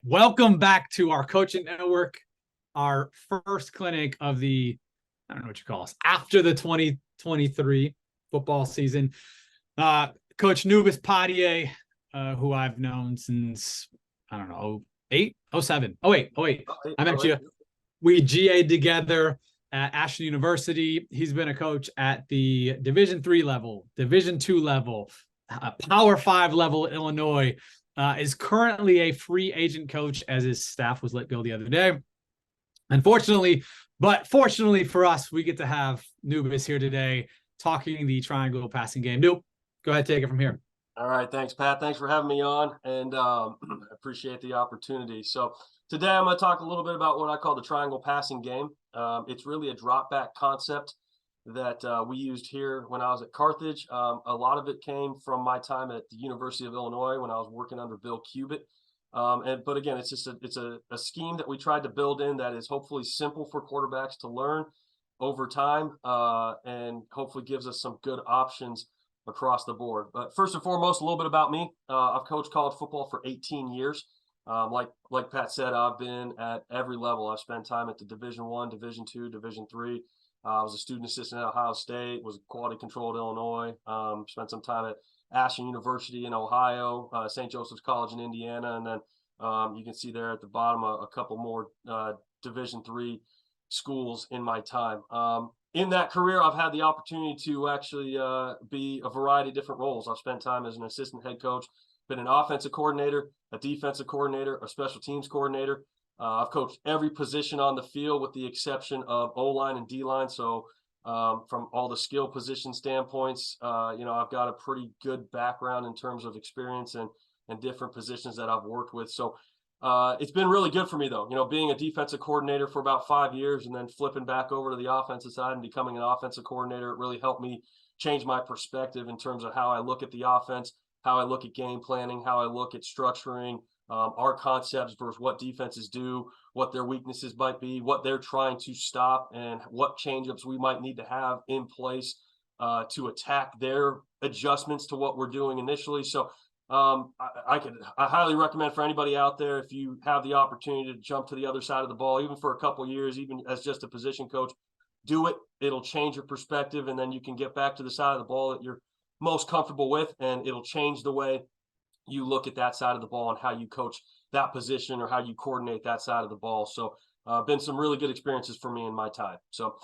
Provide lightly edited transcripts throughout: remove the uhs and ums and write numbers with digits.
Welcome back to our coaching network, our first clinic of I don't know what you call us, after the 2023 football season. Coach Nubis Padhye, who I've known since, I don't know, 08, 07. Oh, wait. I met you. We GA'd together at Ashland University. He's been a coach at the Division III level, Division II level, Power 5 level at Illinois. Is currently a free agent coach as his staff was let go the other day. Unfortunately, but fortunately for us, we get to have Nubis here today talking the triangle passing game. Noob, go ahead, take it from here. All right, thanks, Pat. Thanks for having me on, and I appreciate the opportunity. So today I'm going to talk a little bit about what I call the triangle passing game. It's really a drop back concept that we used here when I was at Carthage. A lot of it came from my time at the University of Illinois when I was working under Bill Cubitt. But again, it's just a scheme that we tried to build in that is hopefully simple for quarterbacks to learn over time, and hopefully gives us some good options across the board. But first and foremost, a little bit about me. I've coached college football for 18 years. Like Pat said, I've been at every level. I've spent time at the Division I, Division II, Division III. I was a student assistant at Ohio State, was quality control at Illinois, spent some time at Ashland University in Ohio, St. Joseph's College in Indiana, and then you can see there at the bottom a couple more Division III schools in my time. In that career, I've had the opportunity to actually be a variety of different roles. I've spent time as an assistant head coach, been an offensive coordinator, a defensive coordinator, a special teams coordinator. I've coached every position on the field with the exception of O-line and D-line. So from all the skill position standpoints, I've got a pretty good background in terms of experience and different positions that I've worked with. So it's been really good for me, though, being a defensive coordinator for about 5 years and then flipping back over to the offensive side and becoming an offensive coordinator. It really helped me change my perspective in terms of how I look at the offense, how I look at game planning, how I look at structuring our concepts versus what defenses do, what their weaknesses might be, what they're trying to stop, and what changeups we might need to have in place to attack their adjustments to what we're doing initially. So I highly recommend for anybody out there, if you have the opportunity to jump to the other side of the ball, even for a couple of years, even as just a position coach, do it. It'll change your perspective, and then you can get back to the side of the ball that you're most comfortable with, and it'll change the way you look at that side of the ball and how you coach that position or how you coordinate that side of the ball. So been some really good experiences for me in my time. So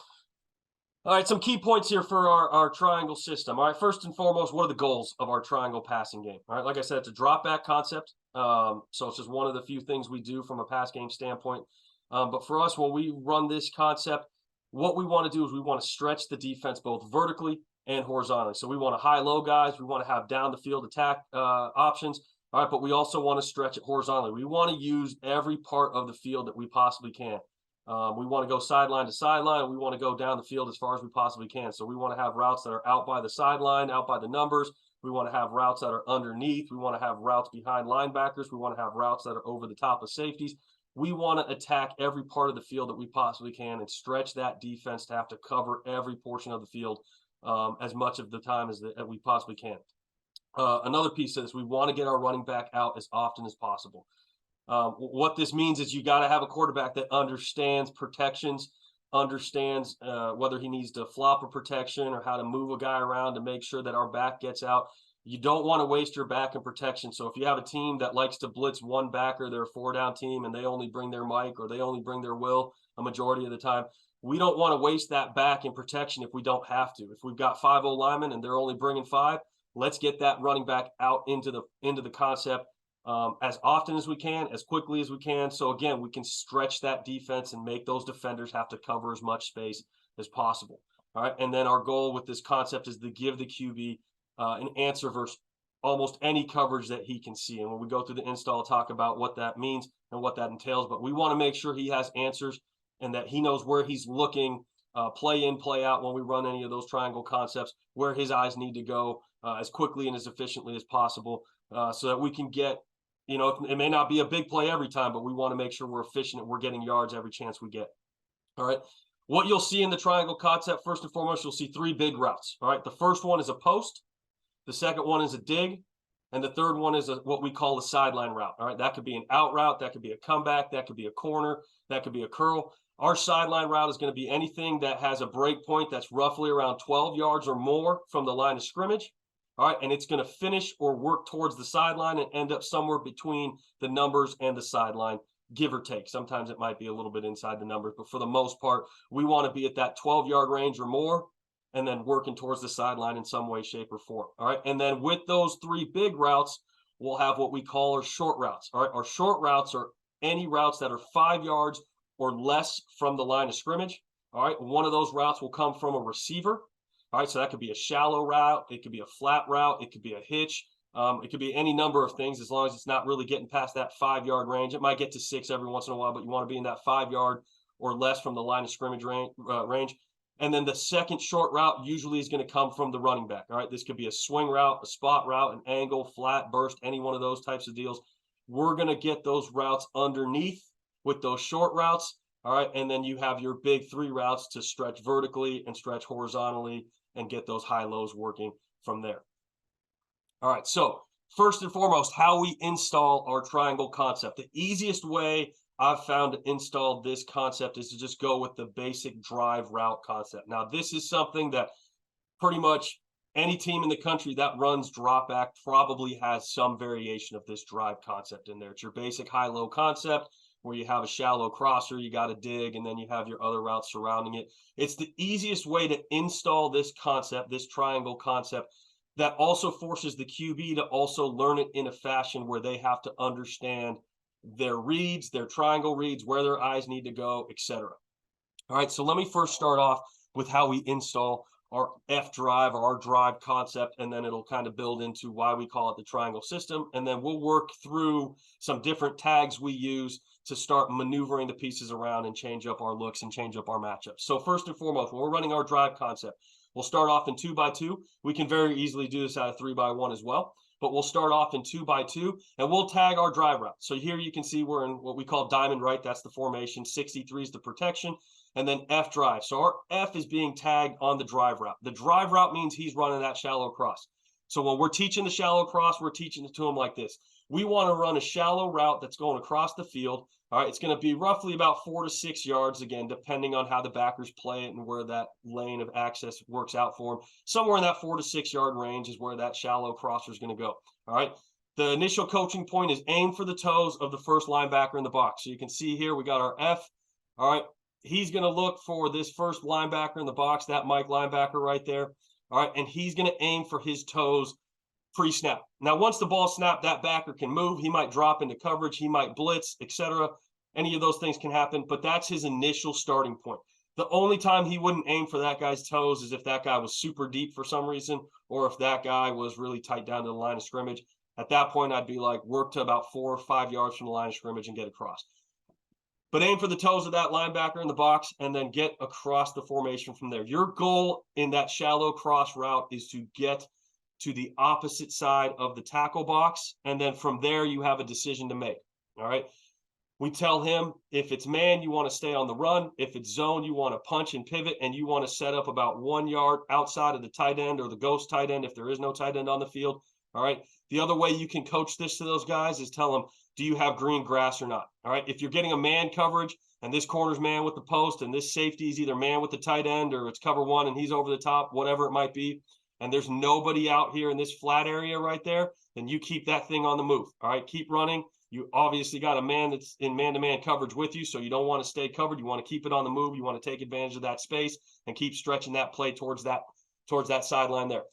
all right, some key points here for our triangle system. All right, first and foremost, what are the goals of our triangle passing game? All right, like I said, it's a drop back concept. So it's just one of the few things we do from a pass game standpoint. But for us, when we run this concept, what we want to do is we want to stretch the defense both vertically and horizontally. So we want to high-low guys. We want to have down the field attack options. All right, but we also want to stretch it horizontally. We want to use every part of the field that we possibly can. We want to go sideline to sideline. We want to go down the field as far as we possibly can. So we want to have routes that are out by the sideline, out by the numbers. We want to have routes that are underneath. We want to have routes behind linebackers. We want to have routes that are over the top of safeties. We want to attack every part of the field that we possibly can and stretch that defense to have to cover every portion of the field as much of the time as we possibly can. Another piece of this, we want to get our running back out as often as possible. What this means is you got to have a quarterback that understands protections, understands whether he needs to flop a protection or how to move a guy around to make sure that our back gets out. You don't want to waste your back in protection. So if you have a team that likes to blitz one backer, they're a 4-down team, and they only bring their Mike or they only bring their Will a majority of the time, we don't want to waste that back in protection if we don't have to. If we've got 5 linemen and they're only bringing 5, let's get that running back out into the concept as often as we can, as quickly as we can. So again, we can stretch that defense and make those defenders have to cover as much space as possible. All right. And then our goal with this concept is to give the QB an answer versus almost any coverage that he can see. And when we go through the install, I'll talk about what that means and what that entails. But we want to make sure he has answers and that he knows where he's looking, play in, play out when we run any of those triangle concepts, where his eyes need to go as quickly and as efficiently as possible so that we can get, it may not be a big play every time, but we want to make sure we're efficient and we're getting yards every chance we get. All right. What you'll see in the triangle concept, first and foremost, you'll see 3 big routes. All right. The first one is a post. The second one is a dig. And the third one is what we call a sideline route. All right, that could be an out route, that could be a comeback, that could be a corner, that could be a curl. Our sideline route is going to be anything that has a break point that's roughly around 12 yards or more from the line of scrimmage. All right, and it's going to finish or work towards the sideline and end up somewhere between the numbers and the sideline, give or take. Sometimes it might be a little bit inside the numbers, but for the most part, we want to be at that 12-yard range or more, and then working towards the sideline in some way, shape, or form. All right, and then with those three big routes, we'll have what we call our short routes. All right, our short routes are any routes that are 5 yards or less from the line of scrimmage. All right, one of those routes will come from a receiver. All right, so that could be a shallow route, it could be a flat route, it could be a hitch, it could be any number of things as long as it's not really getting past that 5-yard range. It might get to 6 every once in a while, but you want to be in that 5-yard or less from the line of scrimmage range. And then the second short route usually is going to come from the running back. All right, this could be a swing route, a spot route, an angle, flat, burst, any one of those types of deals. We're going to get those routes underneath with those short routes. All right, and then you have your big 3 routes to stretch vertically and stretch horizontally and get those high lows working from there. All right, so first and foremost, how we install our triangle concept. The easiest way I've found to install this concept is to just go with the basic drive route concept. Now, this is something that pretty much any team in the country that runs drop back probably has some variation of this drive concept in there. It's your basic high-low concept where you have a shallow crosser, you got to dig, and then you have your other routes surrounding it. It's the easiest way to install this concept, this triangle concept, that also forces the QB to also learn it in a fashion where they have to understand their reads, their triangle reads, where their eyes need to go, etc. All right, so let me first start off with how we install our F drive or our drive concept, and then it'll kind of build into why we call it the triangle system. And then we'll work through some different tags we use to start maneuvering the pieces around and change up our looks and change up our matchups. So first and foremost, when we're running our drive concept, we'll start off in 2x2. We can very easily do this out of 3x1 as well, but we'll start off in 2x2 and we'll tag our drive route. So here you can see we're in what we call diamond right. That's the formation. 63 is the protection, and then F drive. So our F is being tagged on the drive route. The drive route means he's running that shallow cross. So when we're teaching the shallow cross, we're teaching it to him like this. We want to run a shallow route that's going across the field. All right, it's going to be roughly about 4 to 6 yards, again, depending on how the backers play it and where that lane of access works out for them. Somewhere in that 4 to 6 yard range is where that shallow crosser is going to go. All right, the initial coaching point is aim for the toes of the first linebacker in the box. So you can see here we got our F. All right, he's going to look for this first linebacker in the box, that Mike linebacker right there. All right, and he's going to aim for his toes pre-snap. Now, once the ball snapped, that backer can move. He might drop into coverage. He might blitz, etc. Any of those things can happen, but that's his initial starting point. The only time he wouldn't aim for that guy's toes is if that guy was super deep for some reason, or if that guy was really tight down to the line of scrimmage. At that point, I'd be like, work to about 4 or 5 yards from the line of scrimmage and get across. But aim for the toes of that linebacker in the box and then get across the formation from there. Your goal in that shallow cross route is to get to the opposite side of the tackle box, and then from there you have a decision to make. All right, we tell him if it's man, you want to stay on the run. If it's zone, you want to punch and pivot, and you want to set up about 1 yard outside of the tight end or the ghost tight end if there is no tight end on the field. All right, the other way you can coach this to those guys is tell them, do you have green grass or not? All right, if you're getting a man coverage and this corner's man with the post and this safety is either man with the tight end or it's cover one and he's over the top, whatever it might be, and there's nobody out here in this flat area right there, then you keep that thing on the move. All right, keep running. You obviously got a man that's in man-to-man coverage with you, so you don't want to stay covered. You want to keep it on the move. You want to take advantage of that space and keep stretching that play towards that sideline there.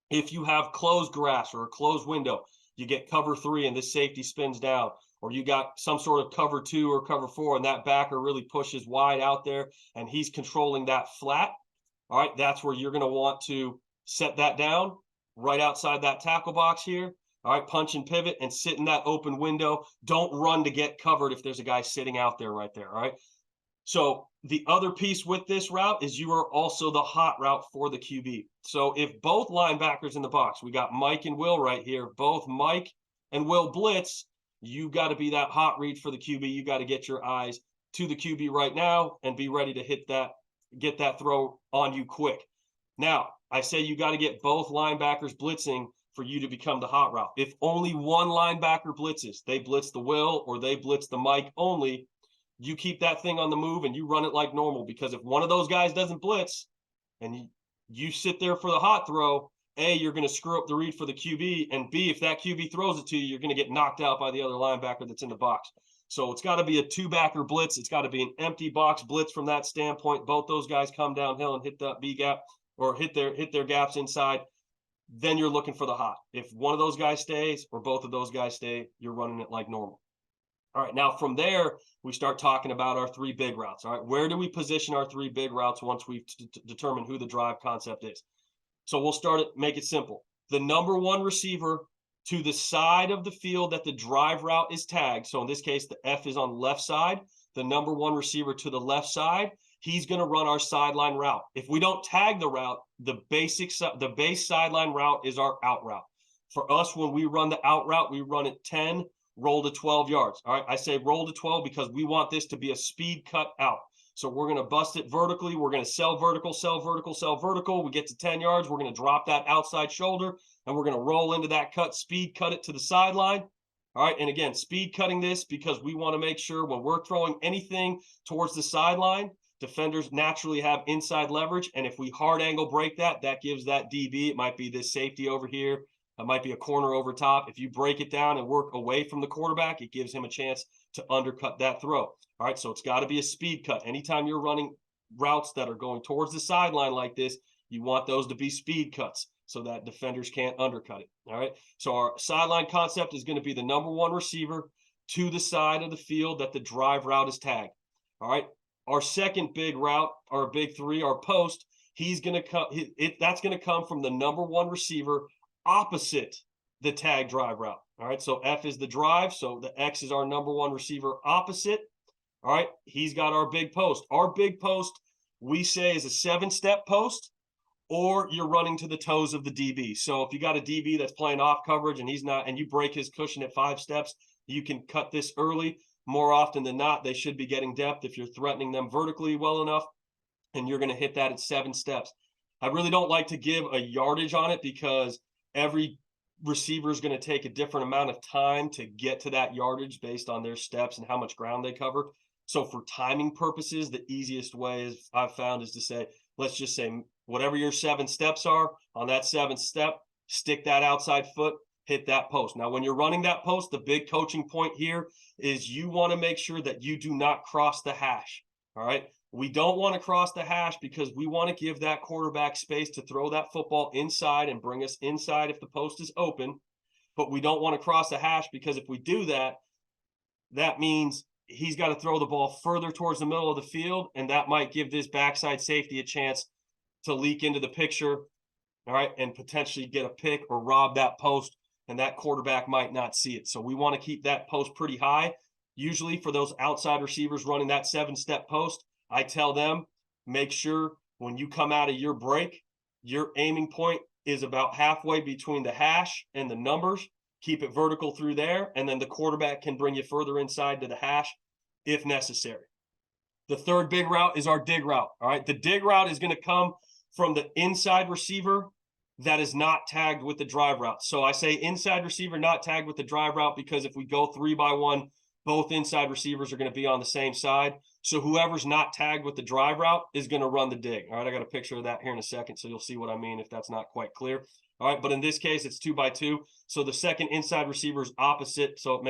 If you have closed grass or a closed window, you get cover 3 and this safety spins down, or you got some sort of cover 2 or cover 4 and that backer really pushes wide out there and he's controlling that flat. All right, that's where you're going to want to set that down right outside that tackle box here. All right, punch and pivot and sit in that open window. Don't run to get covered if there's a guy sitting out there right there. All right. So the other piece with this route is you are also the hot route for the QB. So if both linebackers in the box, we got Mike and Will right here, both Mike and Will blitz, you got to be that hot read for the QB. You got to get your eyes to the QB right now and be ready to get that throw on you quick. Now, I say you got to get both linebackers blitzing for you to become the hot route. If only one linebacker blitzes, they blitz the Will or they blitz the Mike only, you keep that thing on the move and you run it like normal, because if one of those guys doesn't blitz and you sit there for the hot throw, A, you're going to screw up the read for the QB, and B, if that QB throws it to you, you're going to get knocked out by the other linebacker that's in the box. So it's got to be a two-backer blitz. It's got to be an empty box blitz from that standpoint. Both those guys come downhill and hit that B gap or hit their gaps inside. Then you're looking for the hot. If one of those guys stays or both of those guys stay, you're running it like normal. All right, now from there, we start talking about our three big routes. All right, where do we position our three big routes once we've determined who the drive concept is? So we'll start it, make it simple. The number one receiver to the side of the field that the drive route is tagged. So in this case, the F is on the left side. The number one receiver to the left side, he's going to run our sideline route. If we don't tag the route, the base sideline route is our out route. For us, when we run the out route, we run it 10, roll to 12 yards. All right, I say roll to 12 because we want this to be a speed cut out. So we're going to bust it vertically. We're going to sell vertical, sell vertical, sell vertical. We get to 10 yards. We're going to drop that outside shoulder, and we're going to roll into that cut, speed cut it to the sideline. All right, and again, speed cutting this because we want to make sure when we're throwing anything towards the sideline, defenders naturally have inside leverage, and if we hard angle break that, that gives that DB, it might be this safety over here, it might be a corner over top. If you break it down and work away from the quarterback, it gives him a chance to undercut that throw. All right, so it's got to be a speed cut. Anytime you're running routes that are going towards the sideline like this, you want those to be speed cuts so that defenders can't undercut it. All right, so our sideline concept is going to be the number one receiver to the side of the field that the drive route is tagged. All right, our second big route, our big three, our post, he's going to come. That's going to come from the number one receiver opposite the tag drive route. All right, so F is the drive, so the X is our number one receiver opposite. All right, he's got our big post. Our big post, we say, is a 7-step post, or you're running to the toes of the DB. So if you got a DB that's playing off coverage and he's not, and you break his cushion at 5 steps, you can cut this early. More often than not, they should be getting depth if you're threatening them vertically well enough, and you're going to hit that at 7 steps. I really don't like to give a yardage on it because every receiver is going to take a different amount of time to get to that yardage based on their steps and how much ground they cover. So for timing purposes, the easiest way is I've found is to say, let's just say whatever your 7 steps are, on that 7th step, stick that outside foot, hit that post. Now, when you're running that post, the big coaching point here is you want to make sure that you do not cross the hash. All right. We don't want to cross the hash because we want to give that quarterback space to throw that football inside and bring us inside if the post is open. But we don't want to cross the hash because if we do that, that means he's got to throw the ball further towards the middle of the field, and that might give this backside safety a chance to leak into the picture, all right, and potentially get a pick or rob that post, and that quarterback might not see it. So we want to keep that post pretty high. Usually for those outside receivers running that 7-step post, I tell them, make sure when you come out of your break, your aiming point is about halfway between the hash and the numbers. Keep it vertical through there, and then the quarterback can bring you further inside to the hash if necessary. The third big route is our dig route. All right, the dig route is going to come from the inside receiver that is not tagged with the drive route. So I say inside receiver not tagged with the drive route because if we go 3-by-1, both inside receivers are going to be on the same side. So whoever's not tagged with the drive route is going to run the dig. All right, I got a picture of that here in a second, so you'll see what I mean if that's not quite clear. All right, but in this case, it's 2-by-2. So the second inside receiver is opposite, so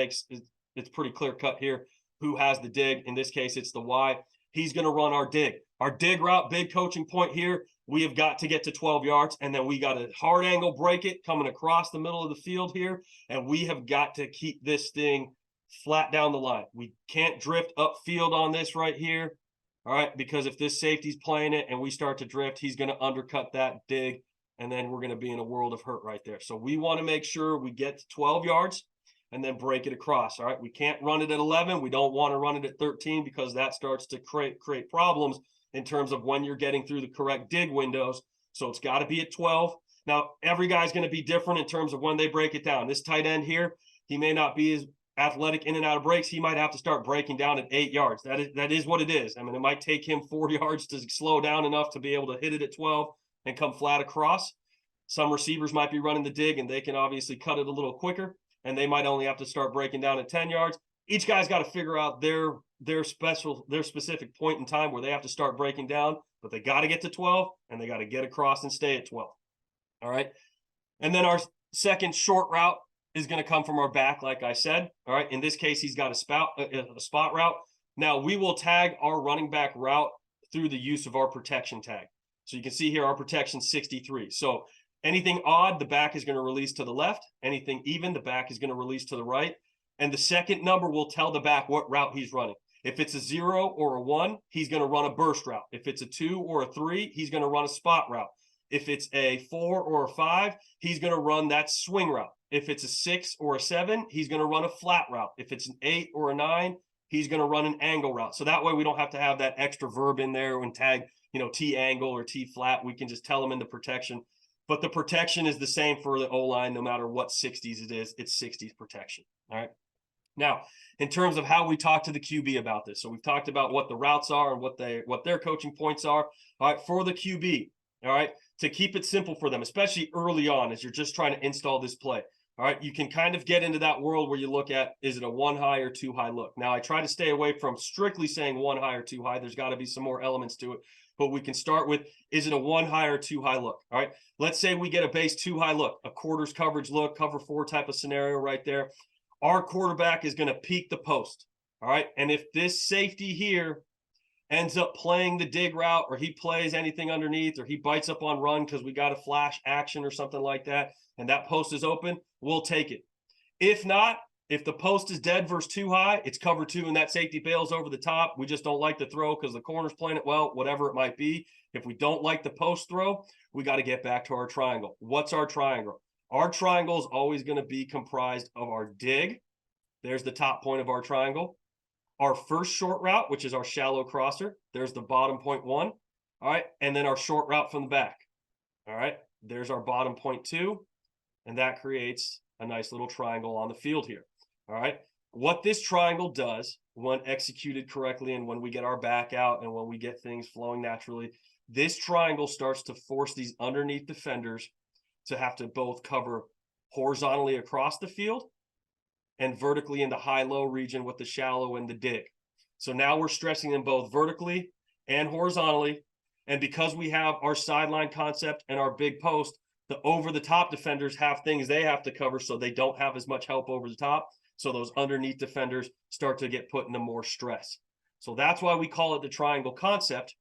it's pretty clear cut here who has the dig. In this case, it's the Y. He's going to run our dig. Our dig route, big coaching point here, we have got to get to 12 yards, and then we got to hard angle break it coming across the middle of the field here, and we have got to keep this thing flat down the line. We can't drift upfield on this right here, all right, because if this safety's playing it and we start to drift, he's going to undercut that dig, and then we're going to be in a world of hurt right there. So we want to make sure we get to 12 yards and then break it across, all right? We can't run it at 11. We don't want to run it at 13 because that starts to create problems in terms of when you're getting through the correct dig windows. So it's got to be at 12. Now, every guy's going to be different in terms of when they break it down. This tight end here, he may not be as athletic in and out of breaks. He might have to start breaking down at 8 yards. That is what it is. I mean, it might take him 4 yards to slow down enough to be able to hit it at 12 and come flat across. Some receivers might be running the dig and they can obviously cut it a little quicker, and they might only have to start breaking down at 10 yards. Each guy's got to figure out their specific point in time where they have to start breaking down, but they got to get to 12 and they got to get across and stay at 12. All right. And then our second short route is going to come from our back, like I said. All right. In this case, he's got a spot route. Now we will tag our running back route through the use of our protection tag. So you can see here our protection 63. So anything odd, the back is going to release to the left. Anything even, the back is going to release to the right. And the second number will tell the back what route he's running. If it's a 0 or a 1, he's going to run a burst route. If it's a 2 or a 3, he's going to run a spot route. If it's a 4 or a 5, he's going to run that swing route. If it's a 6 or a 7, he's going to run a flat route. If it's an 8 or a 9, he's going to run an angle route. So that way we don't have to have that extra verb in there and tag, T angle or T flat. We can just tell them in the protection. But the protection is the same for the O-line, no matter what 60s it is. It's 60s protection. All right. Now, in terms of how we talk to the QB about this, so we've talked about what the routes are and what their coaching points are. All right, for the QB, all right, to keep it simple for them, especially early on as you're just trying to install this play. All right, you can kind of get into that world where you look at, is it a 1 high or 2 high look? Now, I try to stay away from strictly saying 1 high or 2 high. There's got to be some more elements to it. But we can start with, is it a 1 high or 2 high look? All right, let's say we get a base 2 high look, a quarters coverage look, cover 4 type of scenario right there. Our quarterback is going to peek the post. All right, and if this safety here ends up playing the dig route, or he plays anything underneath, or he bites up on run because we got a flash action or something like that, and that post is open, we'll take it. If not, if the post is dead versus 2 high, it's cover 2 and that safety bails over the top. We just don't like the throw because the corner's playing it well, whatever it might be. If we don't like the post throw, we got to get back to our triangle. What's our triangle? Our triangle is always going to be comprised of our dig. There's the top point of our triangle. Our first short route, which is our shallow crosser. There's the bottom point 1. All right. And then our short route from the back. All right. There's our bottom point 2. And that creates a nice little triangle on the field here. All right. What this triangle does when executed correctly, and when we get our back out and when we get things flowing naturally, this triangle starts to force these underneath defenders to have to both cover horizontally across the field and vertically in the high-low region with the shallow and the dig. So now we're stressing them both vertically and horizontally. And because we have our sideline concept and our big post, the over-the-top defenders have things they have to cover, so they don't have as much help over the top. So those underneath defenders start to get put into more stress. So that's why we call it the triangle concept.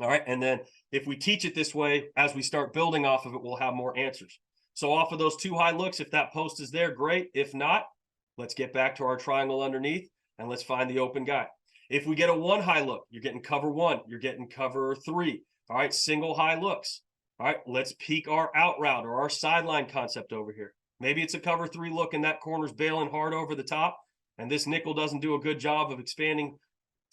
All right. And then if we teach it this way, as we start building off of it, we'll have more answers. So off of those 2 high looks, if that post is there, great. If not, let's get back to our triangle underneath and let's find the open guy. If we get a 1 high look, you're getting cover 1, you're getting cover 3. All right. Single high looks. All right. Let's peek our out route or our sideline concept over here. Maybe it's a cover 3 look and that corner's bailing hard over the top, and this nickel doesn't do a good job of expanding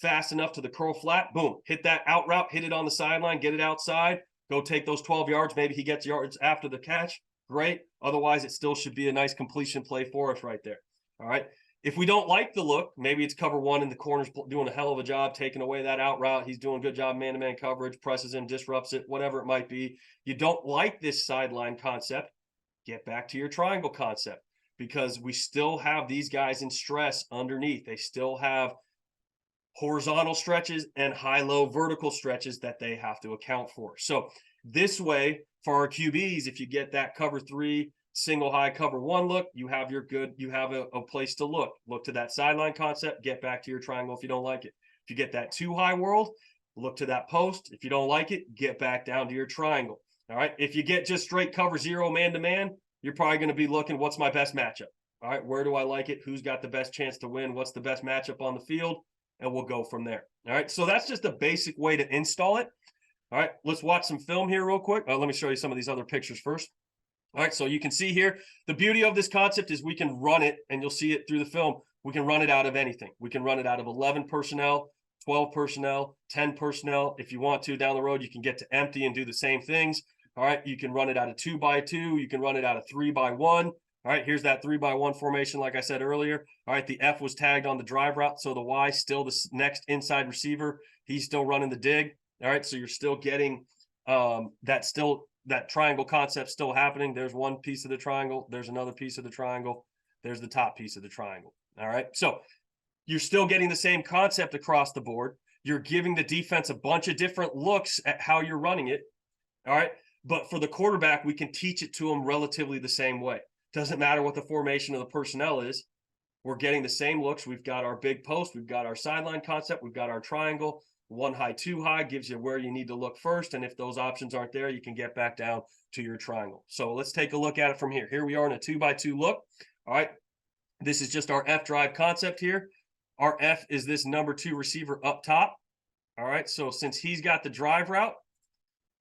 fast enough to the curl flat. Boom, hit that out route, hit it on the sideline, get it outside, go take those 12 yards. Maybe he gets yards after the catch. Great. Otherwise, it still should be a nice completion play for us right there. All right. If we don't like the look, maybe it's cover 1 and the corner's doing a hell of a job taking away that out route. He's doing a good job man-to-man coverage, presses him, disrupts it, whatever it might be. You don't like this sideline concept, get back to your triangle concept, because we still have these guys in stress underneath. They still have horizontal stretches and high-low vertical stretches that they have to account for. So this way, for our QBs, if you get that cover 3, single high cover 1 look, you have a place to look to that sideline concept, get back to your triangle if you don't like it. If you get that 2 high world, look to that post. If you don't like it, get back down to your triangle. All right. If you get just straight cover 0 man-to-man, you're probably going to be looking, what's my best matchup? All right. Where do I like it? Who's got the best chance to win? What's the best matchup on the field? And we'll go from there. All right. So that's just a basic way to install it. All right. Let's watch some film here real quick. Let me show you some of these other pictures first. All right. So you can see here, the beauty of this concept is we can run it, and you'll see it through the film. We can run it out of anything. We can run it out of 11 personnel, 12 personnel, 10 personnel. If you want to down the road, you can get to empty and do the same things. All right. You can run it out of 2x2. You can run it out of 3x1. All right. Here's that 3x1 formation. Like I said earlier. All right. The F was tagged on the drive route. So the Y still the next inside receiver. He's still running the dig. All right. So you're still getting that still that triangle concept still happening. There's one piece of the triangle. There's another piece of the triangle. There's the top piece of the triangle. All right. So you're still getting the same concept across the board. You're giving the defense a bunch of different looks at how you're running it. All right. But for the quarterback, we can teach it to them relatively the same way. Doesn't matter what the formation of the personnel is. We're getting the same looks. We've got our big post. We've got our sideline concept. We've got our triangle. 1 high, 2 high gives you where you need to look first. And if those options aren't there, you can get back down to your triangle. So let's take a look at it from here. Here we are in a 2x2 look. All right. This is just our F drive concept here. Our F is this number 2 receiver up top. All right. So since he's got the drive route,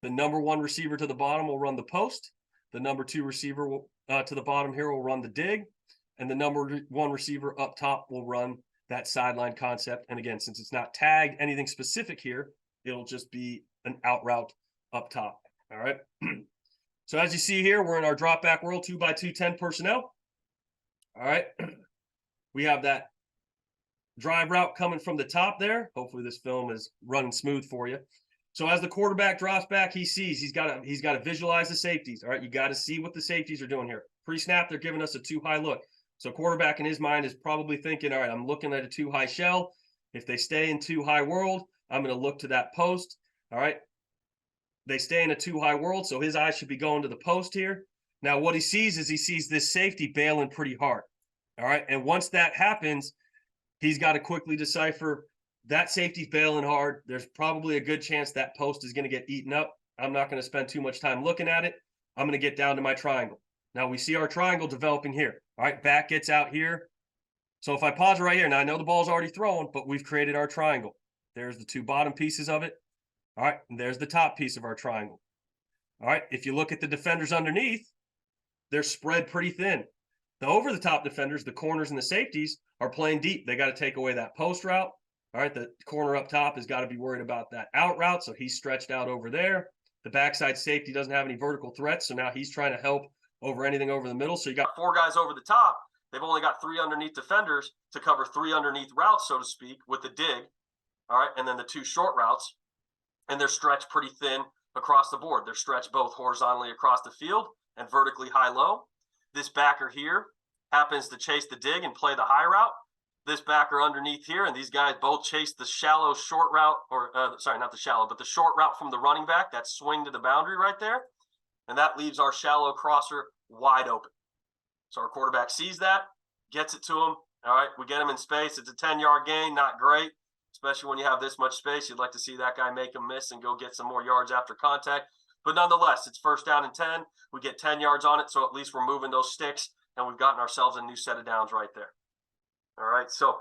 the number 1 receiver to the bottom will run the post. The number 2 receiver will, to the bottom here will run the dig. And the number 1 receiver up top will run that sideline concept. And again, since it's not tagged anything specific here, it'll just be an out route up top. All right. So as you see here, we're in our drop back world, 2x2 10 personnel. All right. We have that drive route coming from the top there. Hopefully this film is running smooth for you. So as the quarterback drops back, he sees he's got to visualize the safeties. All right. You got to see what the safeties are doing here. Pre-snap, they're giving us a 2 high look. So quarterback in his mind is probably thinking, all right, I'm looking at a 2 high shell. If they stay in 2 high world, I'm going to look to that post. All right. They stay in a 2 high world, so his eyes should be going to the post here. Now what he sees is he sees this safety bailing pretty hard. All right. And once that happens, he's got to quickly decipher that safety's bailing hard. There's probably a good chance that post is going to get eaten up. I'm not going to spend too much time looking at it. I'm going to get down to my triangle. Now we see our triangle developing here. All right, back gets out here. So if I pause right here, now I know the ball's already thrown, but we've created our triangle. There's the 2 bottom pieces of it. All right, and there's the top piece of our triangle. All right, if you look at the defenders underneath, they're spread pretty thin. The over-the-top defenders, the corners and the safeties, are playing deep. They got to take away that post route. All right, the corner up top has got to be worried about that out route, so he's stretched out over there. The backside safety doesn't have any vertical threats, so now he's trying to help over anything over the middle. So you got 4 guys over the top. They've only got 3 underneath defenders to cover 3 underneath routes, so to speak, with the dig. All right, and then the 2 short routes. And they're stretched pretty thin across the board. They're stretched both horizontally across the field and vertically high-low. This backer here happens to chase the dig and play the high route. This backer underneath here, and these guys both chase the shallow short route, or sorry, not the shallow, but the short route from the running back, that swing to the boundary right there. And that leaves our shallow crosser wide open. So our quarterback sees that, gets it to him. All right, we get him in space. It's a 10-yard gain, not great, especially when you have this much space. You'd like to see that guy make a miss and go get some more yards after contact. But nonetheless, it's 1st down and 10. We get 10 yards on it, so at least we're moving those sticks, and we've gotten ourselves a new set of downs right there. All right, so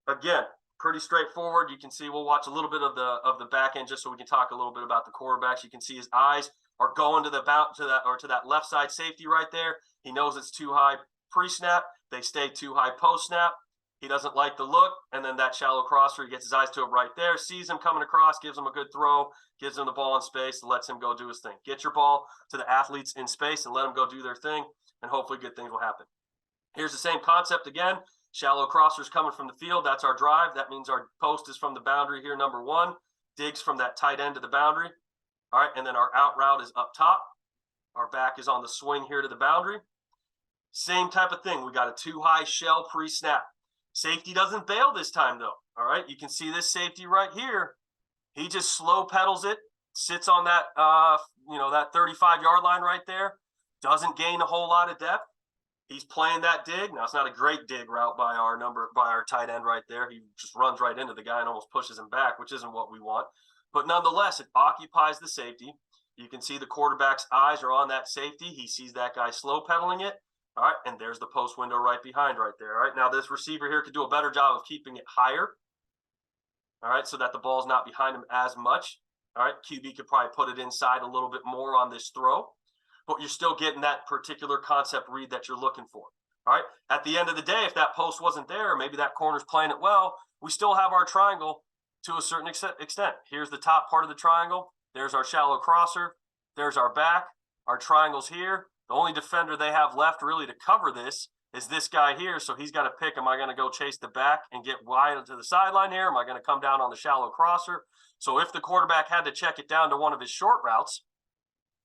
again, pretty straightforward. You can see we'll watch a little bit of the back end just so we can talk a little bit about the quarterbacks. You can see his eyes are going to that left side safety right there. He knows it's 2 high pre-snap. They stay 2 high post-snap. He doesn't like the look, and then that shallow crosser, he gets his eyes to it right there, sees him coming across, gives him a good throw, gives him the ball in space, and lets him go do his thing. Get your ball to the athletes in space and let them go do their thing, and hopefully good things will happen. Here's the same concept again. Shallow crossers coming from the field. That's our drive. That means our post is from the boundary here, number 1. Digs from that tight end to the boundary. All right, and then our out route is up top. Our back is on the swing here to the boundary. Same type of thing. We got a 2 high shell pre-snap. Safety doesn't bail this time, though. All right, you can see this safety right here. He just slow pedals it, sits on that, that 35-yard line right there. Doesn't gain a whole lot of depth. He's playing that dig. Now, it's not a great dig route by our tight end right there. He just runs right into the guy and almost pushes him back, which isn't what we want. But nonetheless, it occupies the safety. You can see the quarterback's eyes are on that safety. He sees that guy slow pedaling it. All right, and there's the post window right behind right there. All right, now this receiver here could do a better job of keeping it higher. All right, so that the ball's not behind him as much. All right, QB could probably put it inside a little bit more on this throw, but you're still getting that particular concept read that you're looking for. All right, at the end of the day, if that post wasn't there, or maybe that corner's playing it well, we still have our triangle to a certain extent. Here's the top part of the triangle. There's our shallow crosser. There's our back. Our triangle's here. The only defender they have left really to cover this is this guy here. So he's got to pick, am I going to go chase the back and get wide to the sideline here? Am I going to come down on the shallow crosser? So if the quarterback had to check it down to one of his short routes,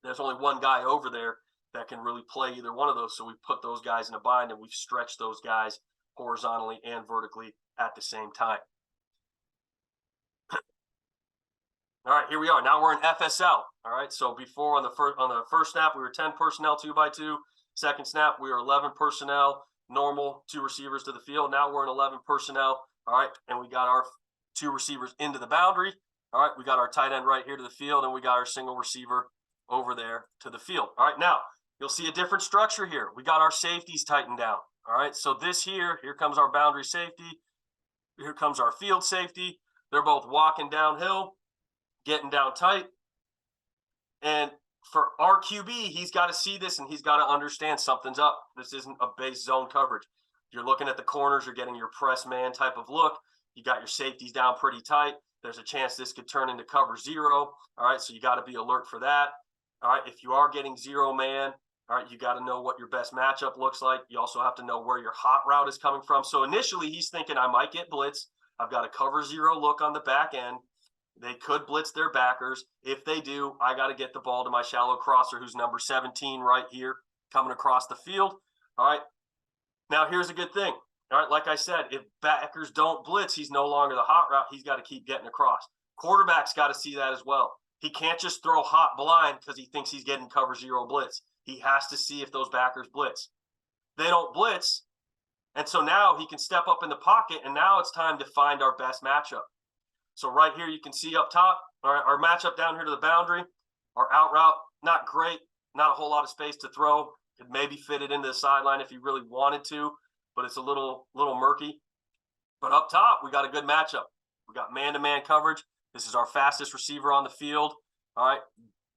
There's only one guy over there that can really play either one of those. So we put those guys in a bind, and we've stretched those guys horizontally and vertically at the same time. All right, here we are. Now we're in FSL. All right, so before on the first snap, we were 10 personnel 2x2. Second snap, we were 11 personnel, normal 2 receivers to the field. Now we're in 11 personnel. All right, and we got our 2 receivers into the boundary. All right, we got our tight end right here to the field, and we got our single receiver over there to the field. All right, now you'll see a different structure here. We got our safeties tightened down. All right, so this here comes our boundary safety. Here comes our field safety. They're both walking downhill, getting down tight. And for our QB, he's got to see this, and he's got to understand something's up. This isn't a base zone coverage. You're looking at the corners. You're getting your press man type of look. You got your safeties down pretty tight. There's a chance this could turn into cover 0. All right, so you got to be alert for that. All right, if you are getting 0 man, all right, you got to know what your best matchup looks like. You also have to know where your hot route is coming from. So initially, he's thinking, I might get blitz. I've got a cover 0 look on the back end. They could blitz their backers. If they do, I got to get the ball to my shallow crosser, who's number 17 right here, coming across the field. All right, now here's a good thing. All right, like I said, if backers don't blitz, he's no longer the hot route. He's got to keep getting across. Quarterback's got to see that as well. He can't just throw hot blind because he thinks he's getting cover 0 blitz. He has to see if those backers blitz. They don't blitz, and so now he can step up in the pocket, and now it's time to find our best matchup. So right here, you can see up top, all right, our matchup down here to the boundary, our out route, not great, not a whole lot of space to throw. Could maybe fit it into the sideline if he really wanted to, but it's a little murky. But up top, we got a good matchup. We got man-to-man coverage. This is our fastest receiver on the field. All right,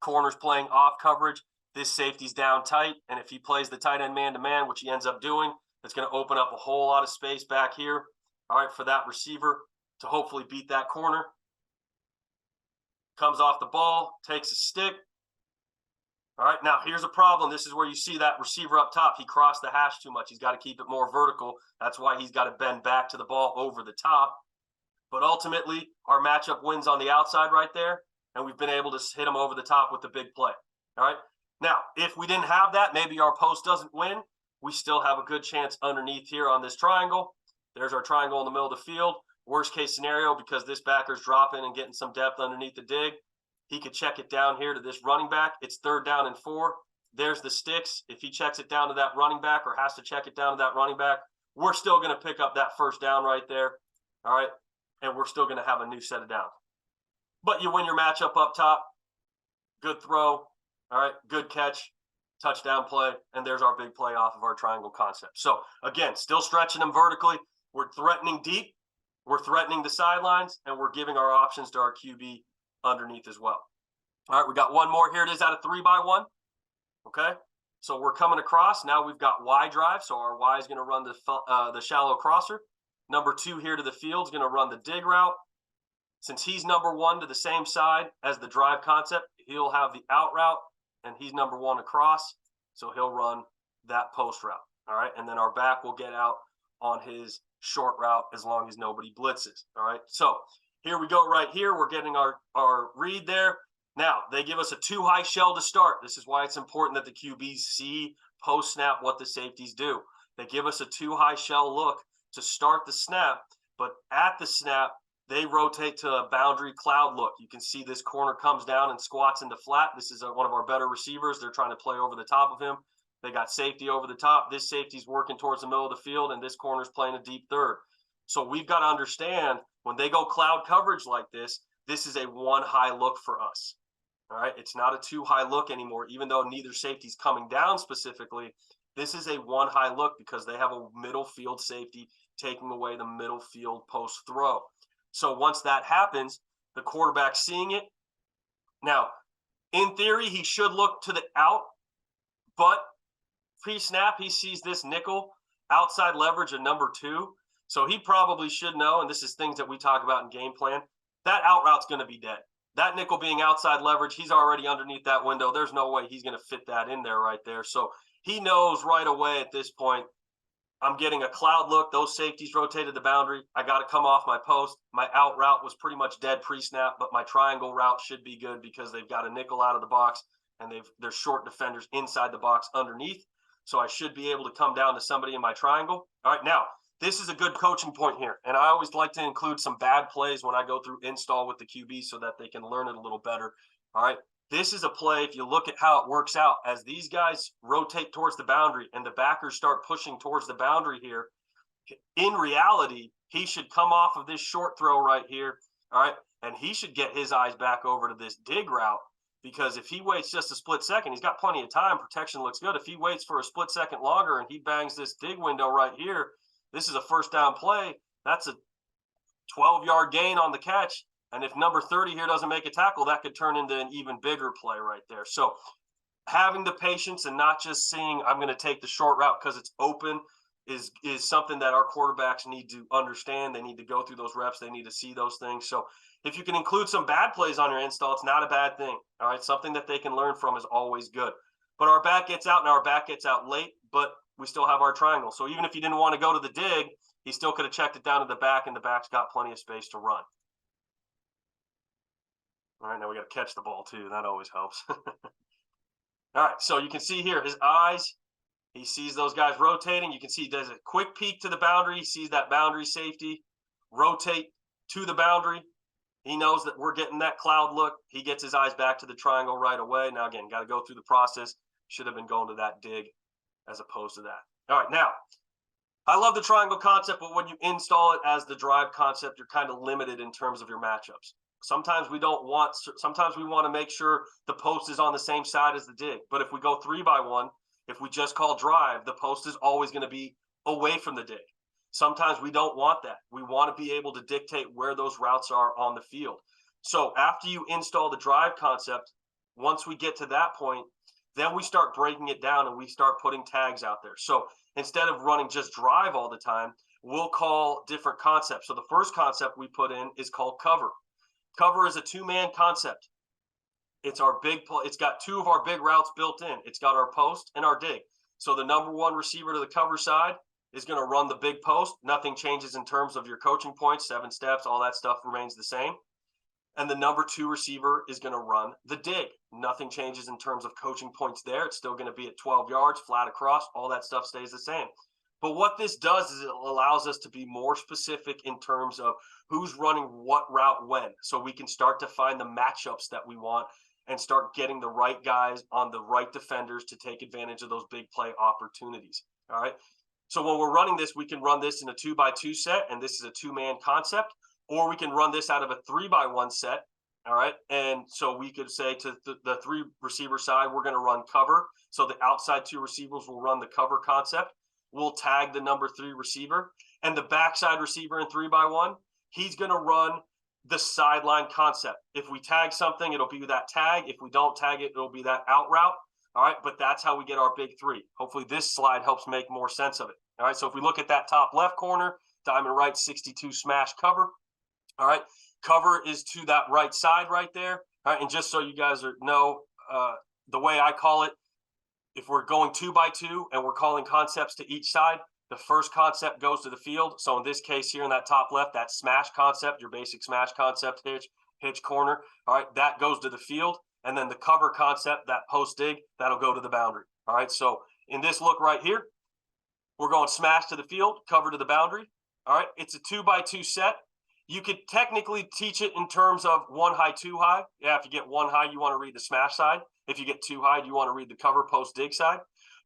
corners playing off coverage. This safety's down tight, and if he plays the tight end man-to-man, which he ends up doing, it's going to open up a whole lot of space back here, all right, for that receiver to hopefully beat that corner. Comes off the ball, takes a stick. All right, now here's a problem. This is where you see that receiver up top. He crossed the hash too much. He's got to keep it more vertical. That's why he's got to bend back to the ball over the top. But ultimately, our matchup wins on the outside right there, and we've been able to hit him over the top with the big play. All right, now if we didn't have that, maybe our post doesn't win. We still have a good chance underneath here on this triangle. There's our triangle in the middle of the field. Worst case scenario, because this backer's dropping and getting some depth underneath the dig, he could check it down here to this running back. It's 3rd down and 4. There's the sticks. If he checks it down to that running back or has to check it down to that running back, we're still going to pick up that 1st down right there. All right, and we're still going to have a new set of downs. But you win your matchup up top. Good throw. All right, good catch, touchdown play, and there's our big play off of our triangle concept. So again, still stretching them vertically. We're threatening deep. We're threatening the sidelines, and we're giving our options to our QB underneath as well. All right, we got one more. Here it is out of 3x1. Okay, so we're coming across. Now we've got Y drive, so our Y is going to run the shallow crosser. Number 2 here to the field is going to run the dig route. Since he's number 1 to the same side as the drive concept, he'll have the out route, and he's number 1 across, so he'll run that post route. All right, and then our back will get out on his short route as long as nobody blitzes. All right, so here we go right here. We're getting our read there. Now, they give us a 2 high shell to start. This is why it's important that the QBs see post-snap what the safeties do. They give us a 2 high shell look to start the snap, but at the snap, they rotate to a boundary cloud look. You can see this corner comes down and squats into flat. This is one of our better receivers. They're trying to play over the top of him. They got safety over the top. This safety's working towards the middle of the field, and this corner's playing a deep third. So we've got to understand when they go cloud coverage like this, this is a 1 high look for us. All right, it's not a 2 high look anymore, even though neither safety's coming down specifically. This is a 1 high look because they have a middle field safety taking away the middle field post throw. So once that happens, the quarterback's seeing it. Now, in theory, he should look to the out, but pre-snap, he sees this nickel outside leverage of number 2. So he probably should know, and this is things that we talk about in game plan, that out route's going to be dead. That nickel being outside leverage, he's already underneath that window. There's no way he's going to fit that in there right there. So he knows right away at this point, I'm getting a cloud look. Those safeties rotated the boundary. I got to come off my post. My out route was pretty much dead pre-snap, but my triangle route should be good because they've got a nickel out of the box. and they're short defenders inside the box underneath. So I should be able to come down to somebody in my triangle. All right, now this is a good coaching point here, and I always like to include some bad plays when I go through install with the QB so that they can learn it a little better. All right, this is a play, if you look at how it works out, as these guys rotate towards the boundary and the backers start pushing towards the boundary here, in reality, he should come off of this short throw right here, all right, and he should get his eyes back over to this dig route, because if he waits just a split second, he's got plenty of time. Protection looks good. If he waits for a split second longer and he bangs this dig window right here, this is a first down play. That's a 12-yard gain on the catch. And if number 30 here doesn't make a tackle, that could turn into an even bigger play right there. So having the patience and not just seeing I'm going to take the short route because it's open is something that our quarterbacks need to understand. They need to go through those reps. They need to see those things. So if you can include some bad plays on your install, it's not a bad thing. All right, something that they can learn from is always good. But our back gets out, and our back gets out late, but we still have our triangle. So even if you didn't want to go to the dig, he still could have checked it down to the back, and the back's got plenty of space to run. All right, now we got to catch the ball too. That always helps. All right, so you can see here his eyes. He sees those guys rotating. You can see he does a quick peek to the boundary. He sees that boundary safety rotate to the boundary. He knows that we're getting that cloud look. He gets his eyes back to the triangle right away. Now, again, got to go through the process. Should have been going to that dig as opposed to that. All right, now, I love the triangle concept, but when you install it as the drive concept, you're kind of limited in terms of your matchups. Sometimes we want to make sure the post is on the same side as the dig. But if we go 3-by-1, if we just call drive, the post is always going to be away from the dig. Sometimes we don't want that. We want to be able to dictate where those routes are on the field. So after you install the drive concept, once we get to that point, then we start breaking it down and we start putting tags out there. So instead of running just drive all the time, we'll call different concepts. So the first concept we put in is called cover. Cover is a two-man concept. It's our big play. It's got two of our big routes built in. It's got our post and our dig. So the number one receiver to the cover side is going to run the big post. Nothing changes in terms of your coaching points, 7 steps, all that stuff remains the same. And the number 2 receiver is going to run the dig. Nothing changes in terms of coaching points there. It's still going to be at 12 yards, flat across. All that stuff stays the same. But what this does is it allows us to be more specific in terms of who's running what route when. So we can start to find the matchups that we want and start getting the right guys on the right defenders to take advantage of those big play opportunities. All right. So when we're running this, we can run this in a 2-by-2 set, and this is a 2-man concept, or we can run this out of a 3-by-1 set. All right. And so we could say to the 3 receiver side, we're going to run cover. So the outside 2 receivers will run the cover concept. We'll tag the number 3 receiver, and the backside receiver in 3-by-1, he's going to run the sideline concept. If we tag something, it'll be that tag. If we don't tag it, it'll be that out route. All right. But that's how we get our big 3. Hopefully this slide helps make more sense of it. All right. So if we look at that top left corner, diamond right, 62 smash cover. All right. Cover is to that right side right there. All right. And just so you guys know, the way I call it, if we're going 2-by-2 and we're calling concepts to each side, the first concept goes to the field. So in this case here in that top left, that smash concept, your basic smash concept, hitch corner. All right. That goes to the field. And then the cover concept, that post dig, that'll go to the boundary. All right. So in this look right here, we're going smash to the field, cover to the boundary. All right. It's a 2-by-2 set. You could technically teach it in terms of 1 high, 2 high. Yeah, if you get 1 high, you want to read the smash side. If you get 2 high, you want to read the cover post dig side.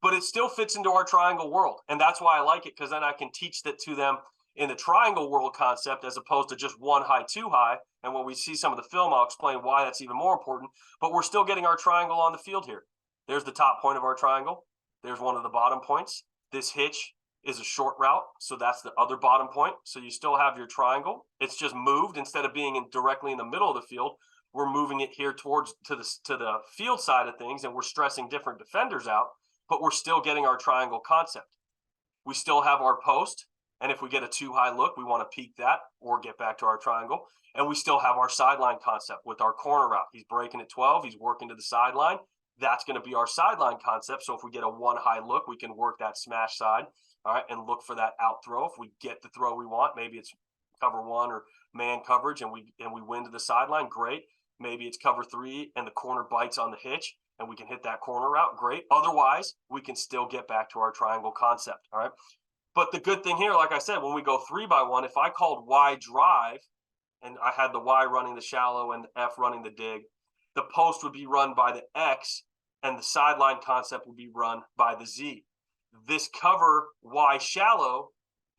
But it still fits into our triangle world. And that's why I like it, because then I can teach that to them in the triangle world concept as opposed to just 1 high, 2 high. And when we see some of the film, I'll explain why that's even more important. But we're still getting our triangle on the field here. There's the top point of our triangle. There's one of the bottom points. This hitch is a short route, so that's the other bottom point. So you still have your triangle. It's just moved. Instead of being directly in the middle of the field, we're moving it here towards to the field side of things, and we're stressing different defenders out, but we're still getting our triangle concept. We still have our post, and if we get a 2 high look, we want to peek that or get back to our triangle. And we still have our sideline concept with our corner route. He's breaking at 12. He's working to the sideline. That's going to be our sideline concept. So if we get a 1 high look, we can work that smash side, all right, and look for that out throw. If we get the throw we want, maybe it's cover 1 or man coverage, and we win to the sideline, great. Maybe it's cover 3 and the corner bites on the hitch. and we can hit that corner route, great. Otherwise, we can still get back to our triangle concept, all right? But the good thing here, like I said, when we go 3-by-1, if I called Y drive and I had the Y running the shallow and the F running the dig, the post would be run by the X and the sideline concept would be run by the Z. This cover Y shallow,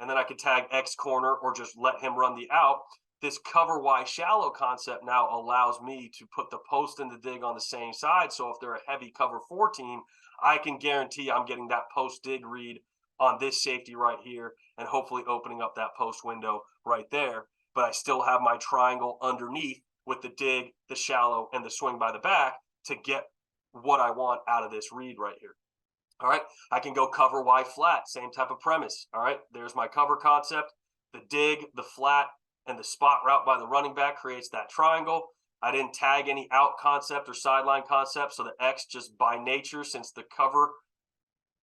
and then I could tag X corner or just let him run the out. This cover Y shallow concept now allows me to put the post and the dig on the same side. So if they're a heavy cover 4 team, I can guarantee I'm getting that post dig read on this safety right here and hopefully opening up that post window right there. But I still have my triangle underneath with the dig, the shallow, and the swing by the back to get what I want out of this read right here. All right, I can go cover Y flat, same type of premise. All right, there's my cover concept, the dig, the flat, and the spot route by the running back creates that triangle. I didn't tag any out concept or sideline concept, so the X just by nature, since the cover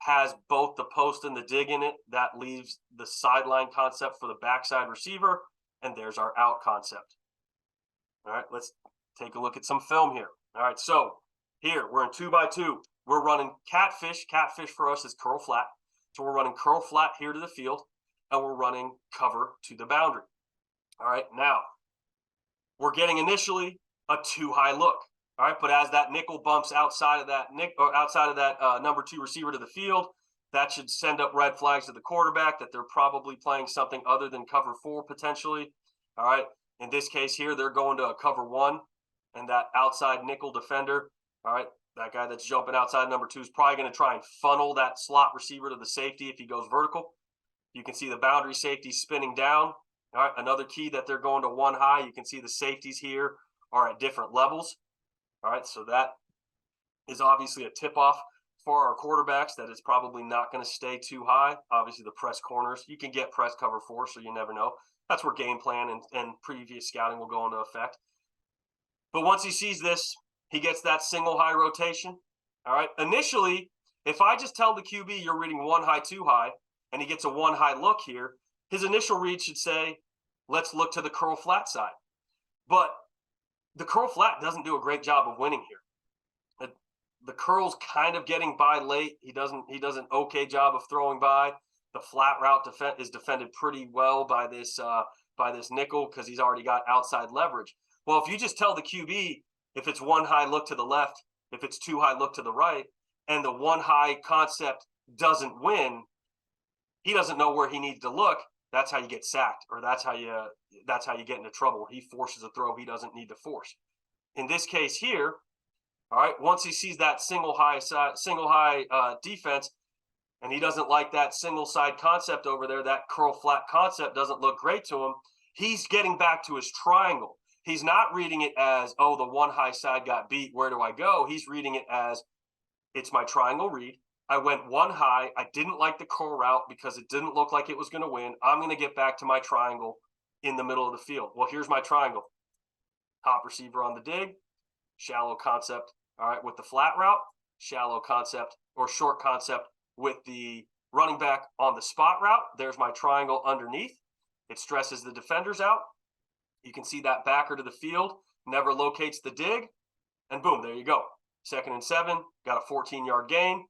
has both the post and the dig in it, that leaves the sideline concept for the backside receiver, and there's our out concept. All right, let's take a look at some film here. All right, so here we're in 2-by-2. We're running catfish. Catfish for us is curl flat. So we're running curl flat here to the field, and we're running cover to the boundary. All right, now we're getting initially a 2-high look. All right, but as that nickel bumps outside of that number 2 receiver to the field, that should send up red flags to the quarterback that they're probably playing something other than cover 4 potentially. All right, in this case here, they're going to a cover 1, and that outside nickel defender, all right, that guy that's jumping outside number 2 is probably going to try and funnel that slot receiver to the safety if he goes vertical. You can see the boundary safety spinning down. All right, another key that they're going to 1 high. You can see the safeties here are at different levels. All right, so that is obviously a tip-off for our quarterbacks that is probably not going to stay too high. Obviously, the press corners, you can get press cover 4, so you never know. That's where game plan and previous scouting will go into effect. But once he sees this, he gets that single high rotation. All right, initially, if I just tell the QB you're reading 1 high, 2 high, and he gets a 1 high look here, his initial read should say, let's look to the curl flat side. But the curl flat doesn't do a great job of winning here. The curl's kind of getting by late. He does an okay job of throwing by. The flat route is defended pretty well by this nickel because he's already got outside leverage. Well, if you just tell the QB if it's 1 high look to the left, if it's 2 high look to the right, and the 1 high concept doesn't win, he doesn't know where he needs to look. That's how you get sacked, or that's how you get into trouble. He forces a throw he doesn't need to force. In this case here, all right, once he sees that single high defense, and he doesn't like that single side concept over there, that curl flat concept doesn't look great to him, he's getting back to his triangle. He's not reading it as, oh, the 1 high side got beat, where do I go? He's reading it as, it's my triangle read. I went 1 high. I didn't like the curl route because it didn't look like it was going to win. I'm going to get back to my triangle in the middle of the field. Well, here's my triangle. Top receiver on the dig, shallow concept, all right, with the flat route, shallow concept or short concept with the running back on the spot route. There's my triangle underneath. It stresses the defenders out. You can see that backer to the field never locates the dig, and boom, there you go. 2nd and 7, got a 14-yard gain.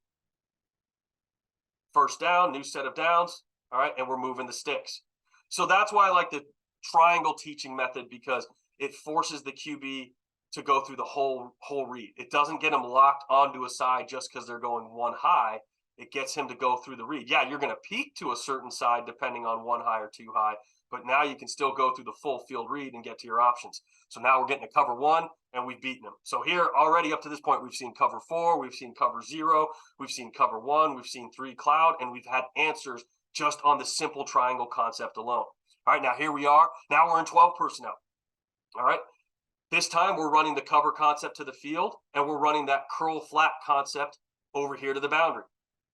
First down, new set of downs, all right, and we're moving the sticks. So that's why I like the triangle teaching method, because it forces the QB to go through the whole read. It doesn't get him locked onto a side just because they're going 1 high. It gets him to go through the read. Yeah, you're going to peak to a certain side depending on 1 high or 2 high, but now you can still go through the full field read and get to your options. So now we're getting a cover 1, and we've beaten them. So here already up to this point, we've seen cover 4, we've seen cover 0, we've seen cover 1, we've seen 3 cloud, and we've had answers just on the simple triangle concept alone. All right, now here we are. Now we're in 12 personnel. All right, this time we're running the cover concept to the field, and we're running that curl flat concept over here to the boundary.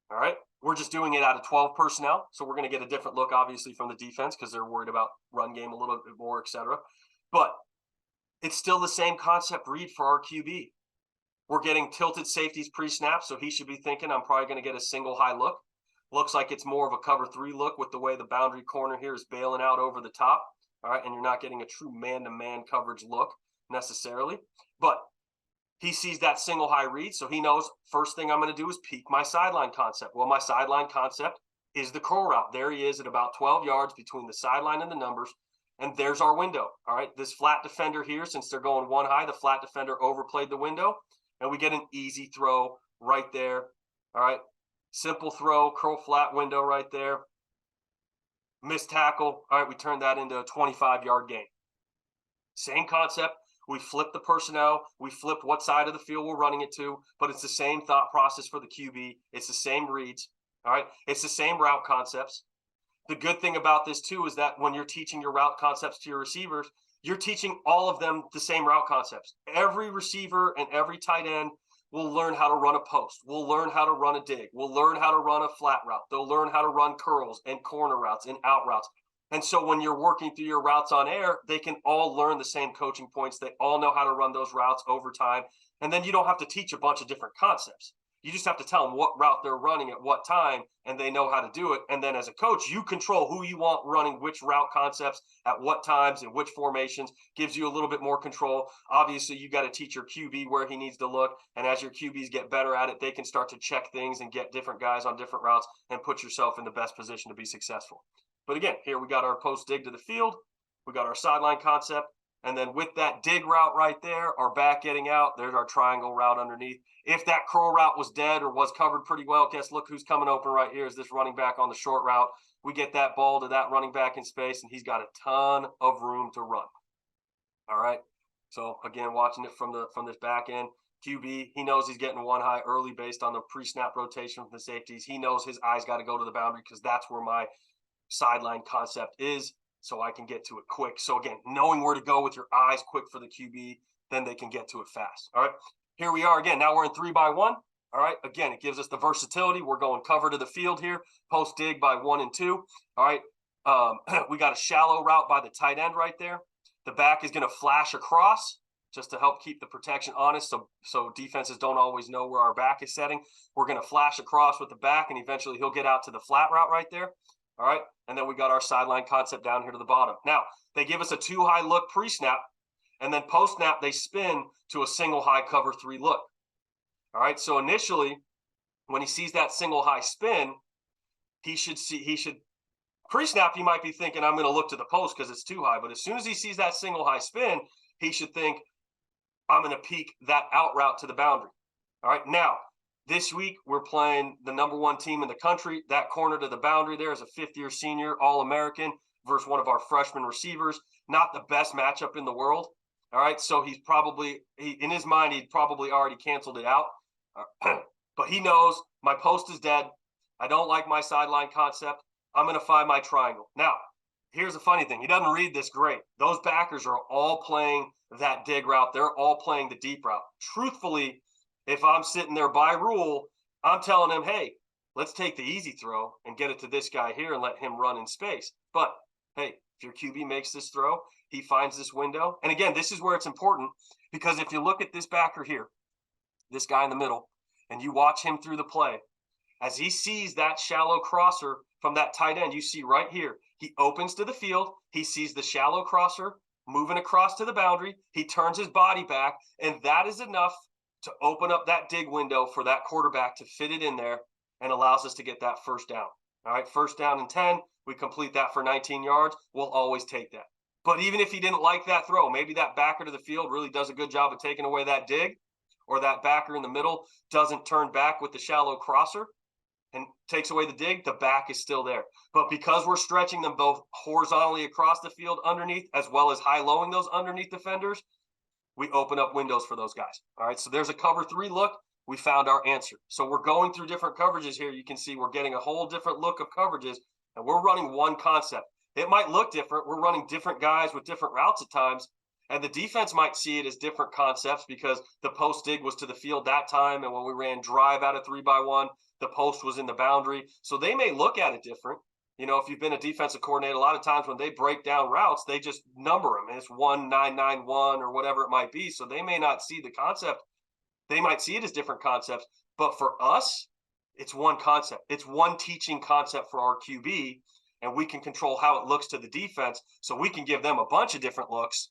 All right, we're just doing it out of 12 personnel, so we're going to get a different look, obviously, from the defense because they're worried about run game a little bit more, etc. But it's still the same concept read for our QB. We're getting tilted safeties pre-snap, so he should be thinking I'm probably going to get a single high look. Looks like it's more of a cover 3 look with the way the boundary corner here is bailing out over the top. All right, and you're not getting a true man-to-man coverage look necessarily. But He sees that single high read, so he knows first thing I'm going to do is peek my sideline concept. Well, my sideline concept is the curl route. There he is at about 12 yards between the sideline and the numbers, and there's our window. All right, this flat defender here, since they're going one high, the flat defender overplayed the window, and we get an easy throw right there. All right, simple throw, curl flat window right there. Missed tackle. All right, we turned that into a 25-yard gain. Same concept. We flip the personnel. We flip what side of the field we're running it to, but it's the same thought process for the QB. It's the same reads. All right. It's the same route concepts. The good thing about this too is that when you're teaching your route concepts to your receivers, you're teaching all of them the same route concepts. Every receiver and every tight end will learn how to run a post. We'll learn how to run a dig. We'll learn how to run a flat route. They'll learn how to run curls and corner routes and out routes. And so when you're working through your routes on air, they can all learn the same coaching points. They all know how to run those routes over time. And then you don't have to teach a bunch of different concepts. You just have to tell them what route they're running at what time, and they know how to do it. And then as a coach, you control who you want running which route concepts at what times and which formations. Gives you a little bit more control. Obviously, you got to teach your QB where he needs to look. And as your QBs get better at it, they can start to check things and get different guys on different routes and put yourself in the best position to be successful. But again, here we got our post dig to the field. We got our sideline concept. And then with that dig route right there, our back getting out, there's our triangle route underneath. If that curl route was dead or was covered pretty well, guess look who's coming open right here is this running back on the short route. We get that ball to that running back in space, and he's got a ton of room to run. All right. So again, watching it from this back end, QB, he knows he's getting one high early based on the pre-snap rotation from the safeties. He knows his eyes got to go to the boundary because that's where my sideline concept is, so I can get to it quick. So again, knowing where to go with your eyes quick for the QB, then they can get to it fast. All right, here we are again. Now we're in 3-by-1. All right, again, it gives us the versatility. We're going cover to the field here, post dig by 1 and 2. All right, we got a shallow route by the tight end right there. The back is going to flash across just to help keep the protection honest, so defenses don't always know where our back is setting. We're going to flash across with the back, and eventually he'll get out to the flat route right there. All right, and then we got our sideline concept down here to the bottom. Now, they give us a 2-high look pre-snap, and then post-snap, they spin to a single high cover 3 look. All right, so initially, when he sees that single high spin, he should pre-snap, he might be thinking, I'm going to look to the post because it's too high. But as soon as he sees that single high spin, he should think, I'm going to peek that out route to the boundary. All right, now, this week, we're playing the #1 team in the country. That corner to the boundary there is a 5th-year senior All-American versus one of our freshman receivers. Not the best matchup in the world. All right, so he's probably, in his mind, he'd probably already canceled it out. But he knows my post is dead. I don't like my sideline concept. I'm going to find my triangle. Now, here's the funny thing. He doesn't read this great. Those backers are all playing that dig route. They're all playing the deep route. Truthfully, if I'm sitting there by rule, I'm telling him, hey, let's take the easy throw and get it to this guy here and let him run in space. But, hey, if your QB makes this throw, he finds this window. And again, this is where it's important because if you look at this backer here, this guy in the middle, and you watch him through the play, as he sees that shallow crosser from that tight end, you see right here, he opens to the field. He sees the shallow crosser moving across to the boundary. He turns his body back, and that is enough to open up that dig window for that quarterback to fit it in there and allows us to get that first down. All right, first down and 10. We complete that for 19 yards. We'll always take that. But even if he didn't like that throw, maybe that backer to the field really does a good job of taking away that dig, or that backer in the middle doesn't turn back with the shallow crosser and takes away the dig, the back is still there. But because we're stretching them both horizontally across the field underneath, as well as high-lowing those underneath defenders, we open up windows for those guys. All right, so there's a cover 3 look. We found our answer. So we're going through different coverages here. You can see we're getting a whole different look of coverages, and we're running one concept. It might look different. We're running different guys with different routes at times, and the defense might see it as different concepts because the post dig was to the field that time, and when we ran drive out of 3-by-1, the post was in the boundary. So they may look at it different. You know, if you've been a defensive coordinator, a lot of times when they break down routes, they just number them. And it's 1991 or whatever it might be. So they may not see the concept. They might see it as different concepts. But for us, it's one concept. It's one teaching concept for our QB, and we can control how it looks to the defense. So we can give them a bunch of different looks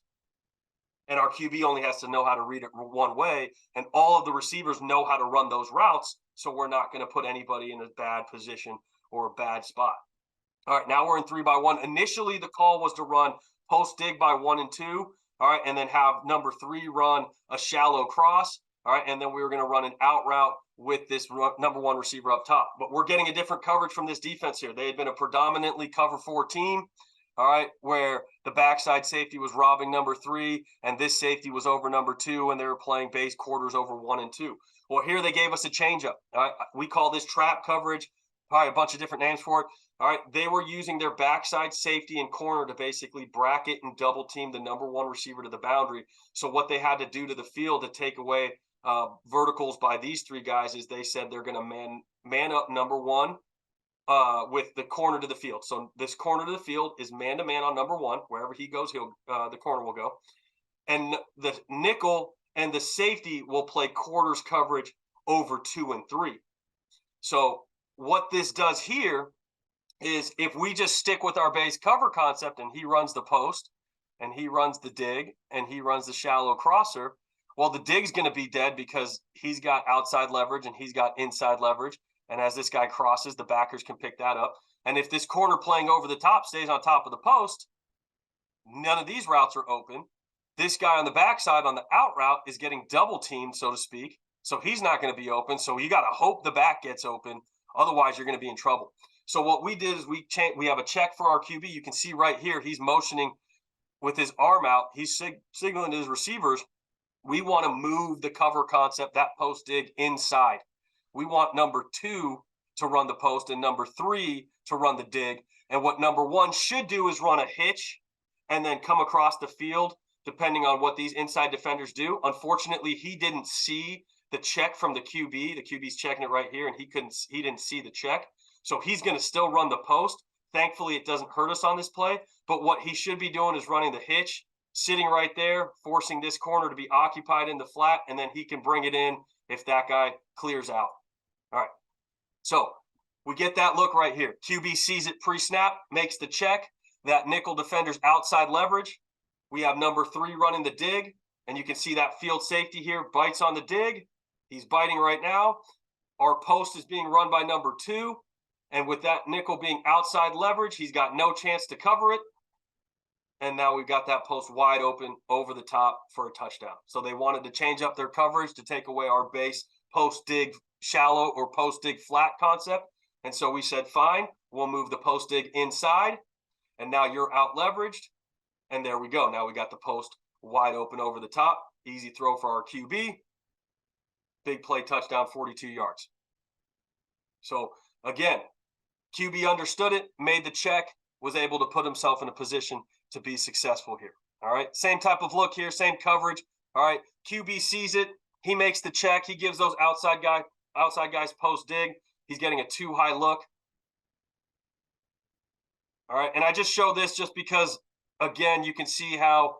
and our QB only has to know how to read it one way, and all of the receivers know how to run those routes, so we're not going to put anybody in a bad position or a bad spot. All right, now we're in 3-by-1. Initially, the call was to run post dig by 1 and 2, all right, and then have number 3 run a shallow cross, all right, and then we were going to run an out route with this number 1 receiver up top. But we're getting a different coverage from this defense here. They had been a predominantly cover 4 team, all right, where the backside safety was robbing number 3, and this safety was over number 2, and they were playing base quarters over 1 and 2. Well, here they gave us a changeup. All right, we call this trap coverage, probably a bunch of different names for it. All right, they were using their backside safety and corner to basically bracket and double team the number 1 receiver to the boundary. So what they had to do to the field to take away verticals by these 3 guys is they said they're going to man up number 1 with the corner to the field. So this corner to the field is man-to-man on number 1. Wherever he goes, the corner will go. And the nickel and the safety will play quarters coverage over 2 and 3. So what this does here is if we just stick with our base cover concept and he runs the post and he runs the dig and he runs the shallow crosser, well, the dig's going to be dead because he's got outside leverage and he's got inside leverage. And as this guy crosses, the backers can pick that up. And if this corner playing over the top stays on top of the post, none of these routes are open. This guy on the backside on the out route is getting double teamed, so to speak. So he's not going to be open. So you got to hope the back gets open. Otherwise, you're going to be in trouble. So what we did is we have a check for our QB. You can see right here, he's motioning with his arm out. He's signaling to his receivers. We want to move the cover concept, that post dig, inside. We want number 2 to run the post and number 3 to run the dig. And what number 1 should do is run a hitch and then come across the field, depending on what these inside defenders do. Unfortunately, he didn't see the check from the QB. The QB's checking it right here, and he didn't see the check. So he's going to still run the post. Thankfully, it doesn't hurt us on this play. But what he should be doing is running the hitch, sitting right there, forcing this corner to be occupied in the flat, and then he can bring it in if that guy clears out. All right. So we get that look right here. QB sees it pre-snap, makes the check. That nickel defender's outside leverage. We have number 3 running the dig, and you can see that field safety here bites on the dig. He's biting right now. Our post is being run by number 2. And with that nickel being outside leverage, he's got no chance to cover it. And now we've got that post wide open over the top for a touchdown. So they wanted to change up their coverage to take away our base post dig shallow or post dig flat concept. And so we said, fine, we'll move the post dig inside. And now you're out leveraged. And there we go. Now we got the post wide open over the top. Easy throw for our QB. Big play touchdown, 42 yards. So again, QB understood it, made the check, was able to put himself in a position to be successful here. All right, same type of look here, same coverage. All right, QB sees it, he makes the check, he gives those outside guys post dig. He's getting a too high look. All right, and I just show this just because, again, you can see how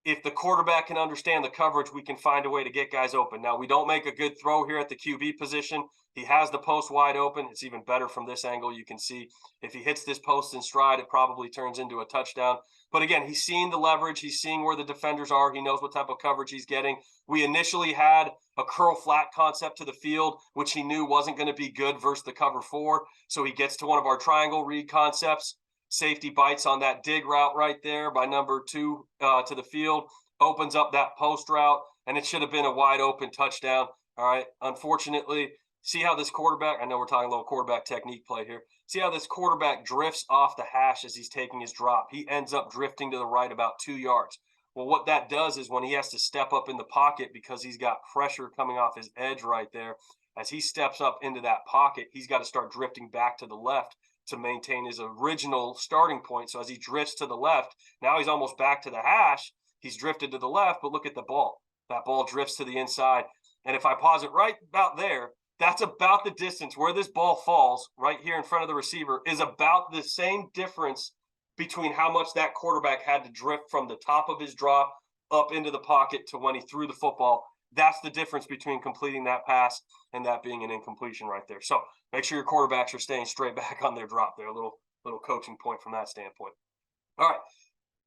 if the quarterback can understand the coverage, we can find a way to get guys open. Now, we don't make a good throw here at the QB position. He has the post wide open. It's even better from this angle. You can see if he hits this post in stride, it probably turns into a touchdown. But again, he's seeing the leverage. He's seeing where the defenders are. He knows what type of coverage he's getting. We initially had a curl flat concept to the field, which he knew wasn't going to be good versus the cover 4. So he gets to one of our triangle read concepts. Safety bites on that dig route right there by number 2 to the field, opens up that post route, and it should have been a wide open touchdown. All right. Unfortunately, see how this quarterback, I know we're talking a little quarterback technique play here. See how this quarterback drifts off the hash as he's taking his drop. He ends up drifting to the right about 2 yards. Well, what that does is when he has to step up in the pocket because he's got pressure coming off his edge right there, as he steps up into that pocket, he's got to start drifting back to the left to maintain his original starting point. So as he drifts to the left, now he's almost back to the hash. He's drifted to the left, but look at the ball. That ball drifts to the inside. And if I pause it right about there, that's about the distance where this ball falls right here in front of the receiver is about the same difference between how much that quarterback had to drift from the top of his drop up into the pocket to when he threw the football. That's the difference between completing that pass and that being an incompletion right there. So make sure your quarterbacks are staying straight back on their drop there. A little coaching point from that standpoint. All right.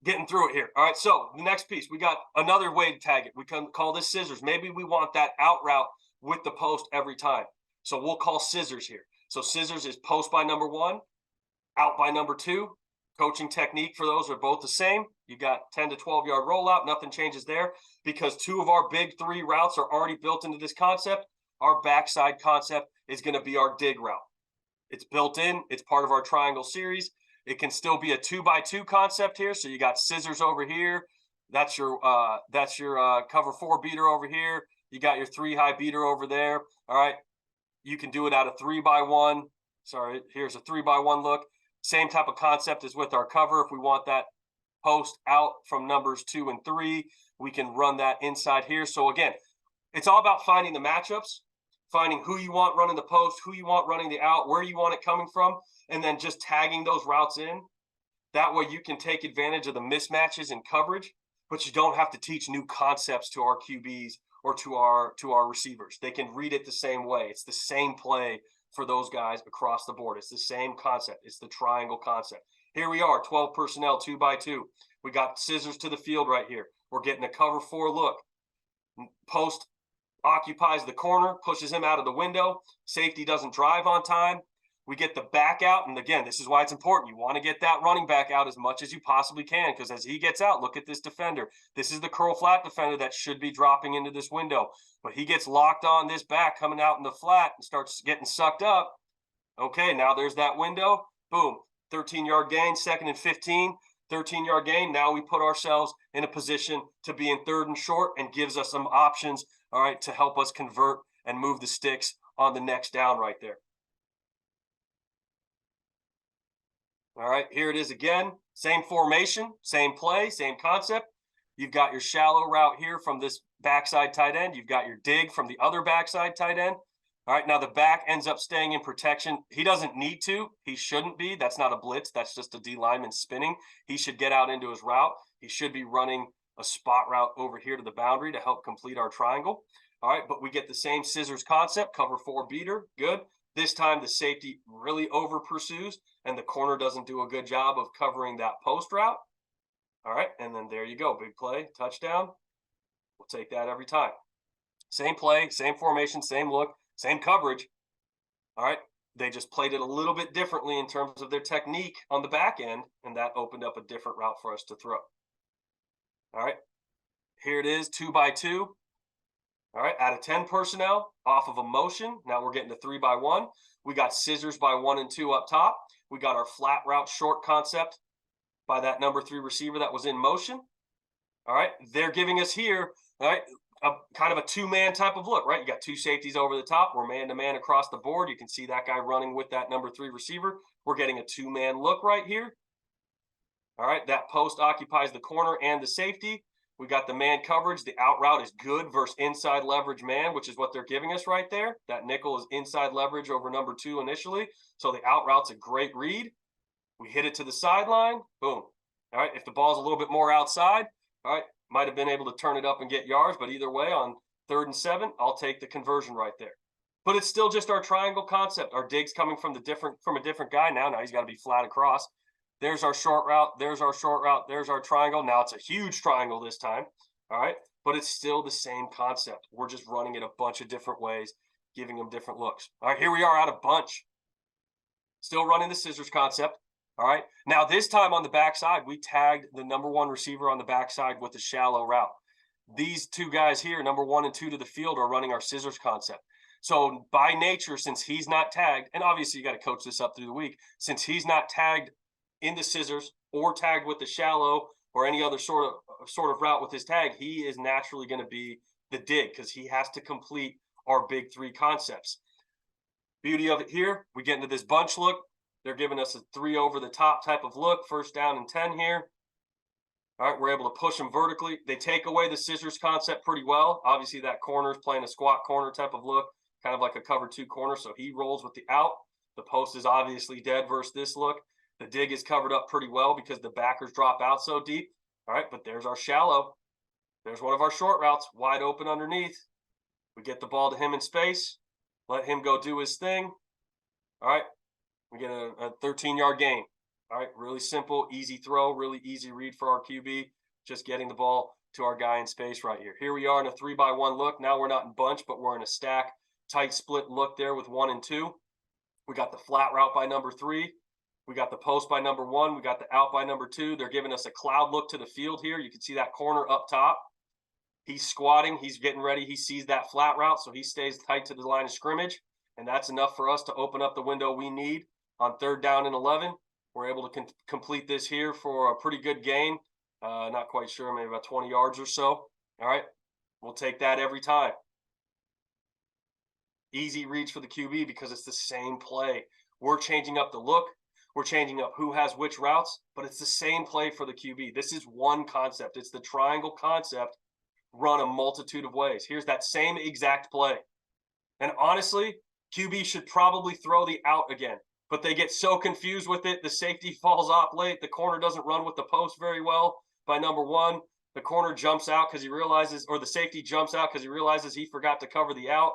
Getting through it here. All right, so the next piece, we got another way to tag it. We can call this scissors. Maybe we want that out route with the post every time. So we'll call scissors here. So scissors is post by number 1, out by number 2. Coaching technique for those are both the same. You got 10 to 12 yard rollout. Nothing changes there because 2 of our big 3 routes are already built into this concept. Our backside concept is going to be our dig route. It's built in. It's part of our triangle series. It can still be a 2x2 concept here. So you got scissors over here. That's your cover 4 beater over here. You got your 3 high beater over there. All right. You can do it out of 3x1. Sorry, here's a 3x1 look. Same type of concept as with our cover. If we want that post out from numbers 2 and 3, we can run that inside here. So again, it's all about finding the matchups, finding who you want running the post, who you want running the out, where you want it coming from, and then just tagging those routes in. That way you can take advantage of the mismatches in coverage, but you don't have to teach new concepts to our QBs or to our receivers. They can read it the same way. It's the same play for those guys across the board. It's the same concept. It's the triangle concept. Here we are, 12 personnel, 2x2. We got scissors to the field right here. We're getting a cover 4 look. Post occupies the corner, pushes him out of the window. Safety doesn't drive on time. We get the back out. And again, this is why it's important. You want to get that running back out as much as you possibly can, because as he gets out, look at this defender. This is the curl flat defender that should be dropping into this window. But he gets locked on this back coming out in the flat and starts getting sucked up. Okay, now there's that window. Boom. 13-yard gain, 2nd and 15. 13-yard gain. Now we put ourselves in a position to be in 3rd and short and gives us some options, all right, to help us convert and move the sticks on the next down right there. All right, here it is again. Same formation, same play, same concept. You've got your shallow route here from this backside tight end. You've got your dig from the other backside tight end. All right, now the back ends up staying in protection. He doesn't need to. He shouldn't be. That's not a blitz. That's just a D lineman spinning. He should get out into his route. He should be running a spot route over here to the boundary to help complete our triangle. All right, but we get the same scissors concept, cover 4 beater. Good. This time the safety really over pursues and the corner doesn't do a good job of covering that post route. All right, and then there you go. Big play, touchdown. We'll take that every time. Same play, same formation, same look, same coverage. All right, they just played it a little bit differently in terms of their technique on the back end, and that opened up a different route for us to throw. All right, here it is, 2x2. All right, out of 10 personnel, off of a motion. Now we're getting to 3x1. We got scissors by 1 and 2 up top. We got our flat route short concept by that number 3 receiver that was in motion. All right, they're giving us here, all right, a kind of a 2-man type of look, right? You got 2 safeties over the top. We're man-to-man across the board. You can see that guy running with that number 3 receiver. We're getting a 2-man look right here. All right, that post occupies the corner and the safety. We got the man coverage. The out route is good versus inside leverage man, which is what they're giving us right there. That nickel is inside leverage over number 2 initially. So the out route's a great read. We hit it to the sideline. Boom. All right, if the ball's a little bit more outside, all right, might have been able to turn it up and get yards, but either way, on 3rd and 7, I'll take the conversion right there. But it's still just our triangle concept. Our dig's coming from a different guy now. Now he's got to be flat across. There's our short route. There's our short route. There's our triangle. Now it's a huge triangle this time. All right, but it's still the same concept. We're just running it a bunch of different ways, giving them different looks. All right, here we are out of bunch. Still running the scissors concept. All right, now this time on the backside, we tagged the number 1 receiver on the backside with the shallow route. These 2 guys here, number 1 and 2 to the field, are running our scissors concept. So by nature, since he's not tagged, and obviously you got to coach this up through the week, since he's not tagged in the scissors or tagged with the shallow or any other sort of route with his tag, he is naturally going to be the dig because he has to complete our big 3 concepts. Beauty of it here, we get into this bunch look. They're giving us a 3 over the top type of look, 1st down and 10 here. All right, we're able to push them vertically. They take away the scissors concept pretty well. Obviously, that corner is playing a squat corner type of look, kind of like a cover 2 corner, so he rolls with the out. The post is obviously dead versus this look. The dig is covered up pretty well because the backers drop out so deep. All right, but there's our shallow. There's one of our short routes, wide open underneath. We get the ball to him in space. Let him go do his thing. All right, we get a 13-yard gain. All right, really simple, easy throw, really easy read for our QB, just getting the ball to our guy in space right here. Here we are in a 3-by-1 look. Now we're not in bunch, but we're in a stack, tight split look there with 1 and 2. We got the flat route by number 3. We got the post by number 1. We got the out by number 2. They're giving us a cloud look to the field here. You can see that corner up top. He's squatting. He's getting ready. He sees that flat route, so he stays tight to the line of scrimmage, and that's enough for us to open up the window we need on 3rd down and 11. We're able to complete this here for a pretty good gain. Not quite sure, maybe about 20 yards or so. All right, we'll take that every time. Easy reads for the QB because it's the same play. We're changing up the look. We're changing up who has which routes, but it's the same play for the QB. This is one concept. It's the triangle concept run a multitude of ways. Here's that same exact play. And honestly, QB should probably throw the out again, but they get so confused with it. The safety falls off late. The corner doesn't run with the post very well by number 1. The corner jumps out because he realizes, or the safety jumps out because he realizes he forgot to cover the out.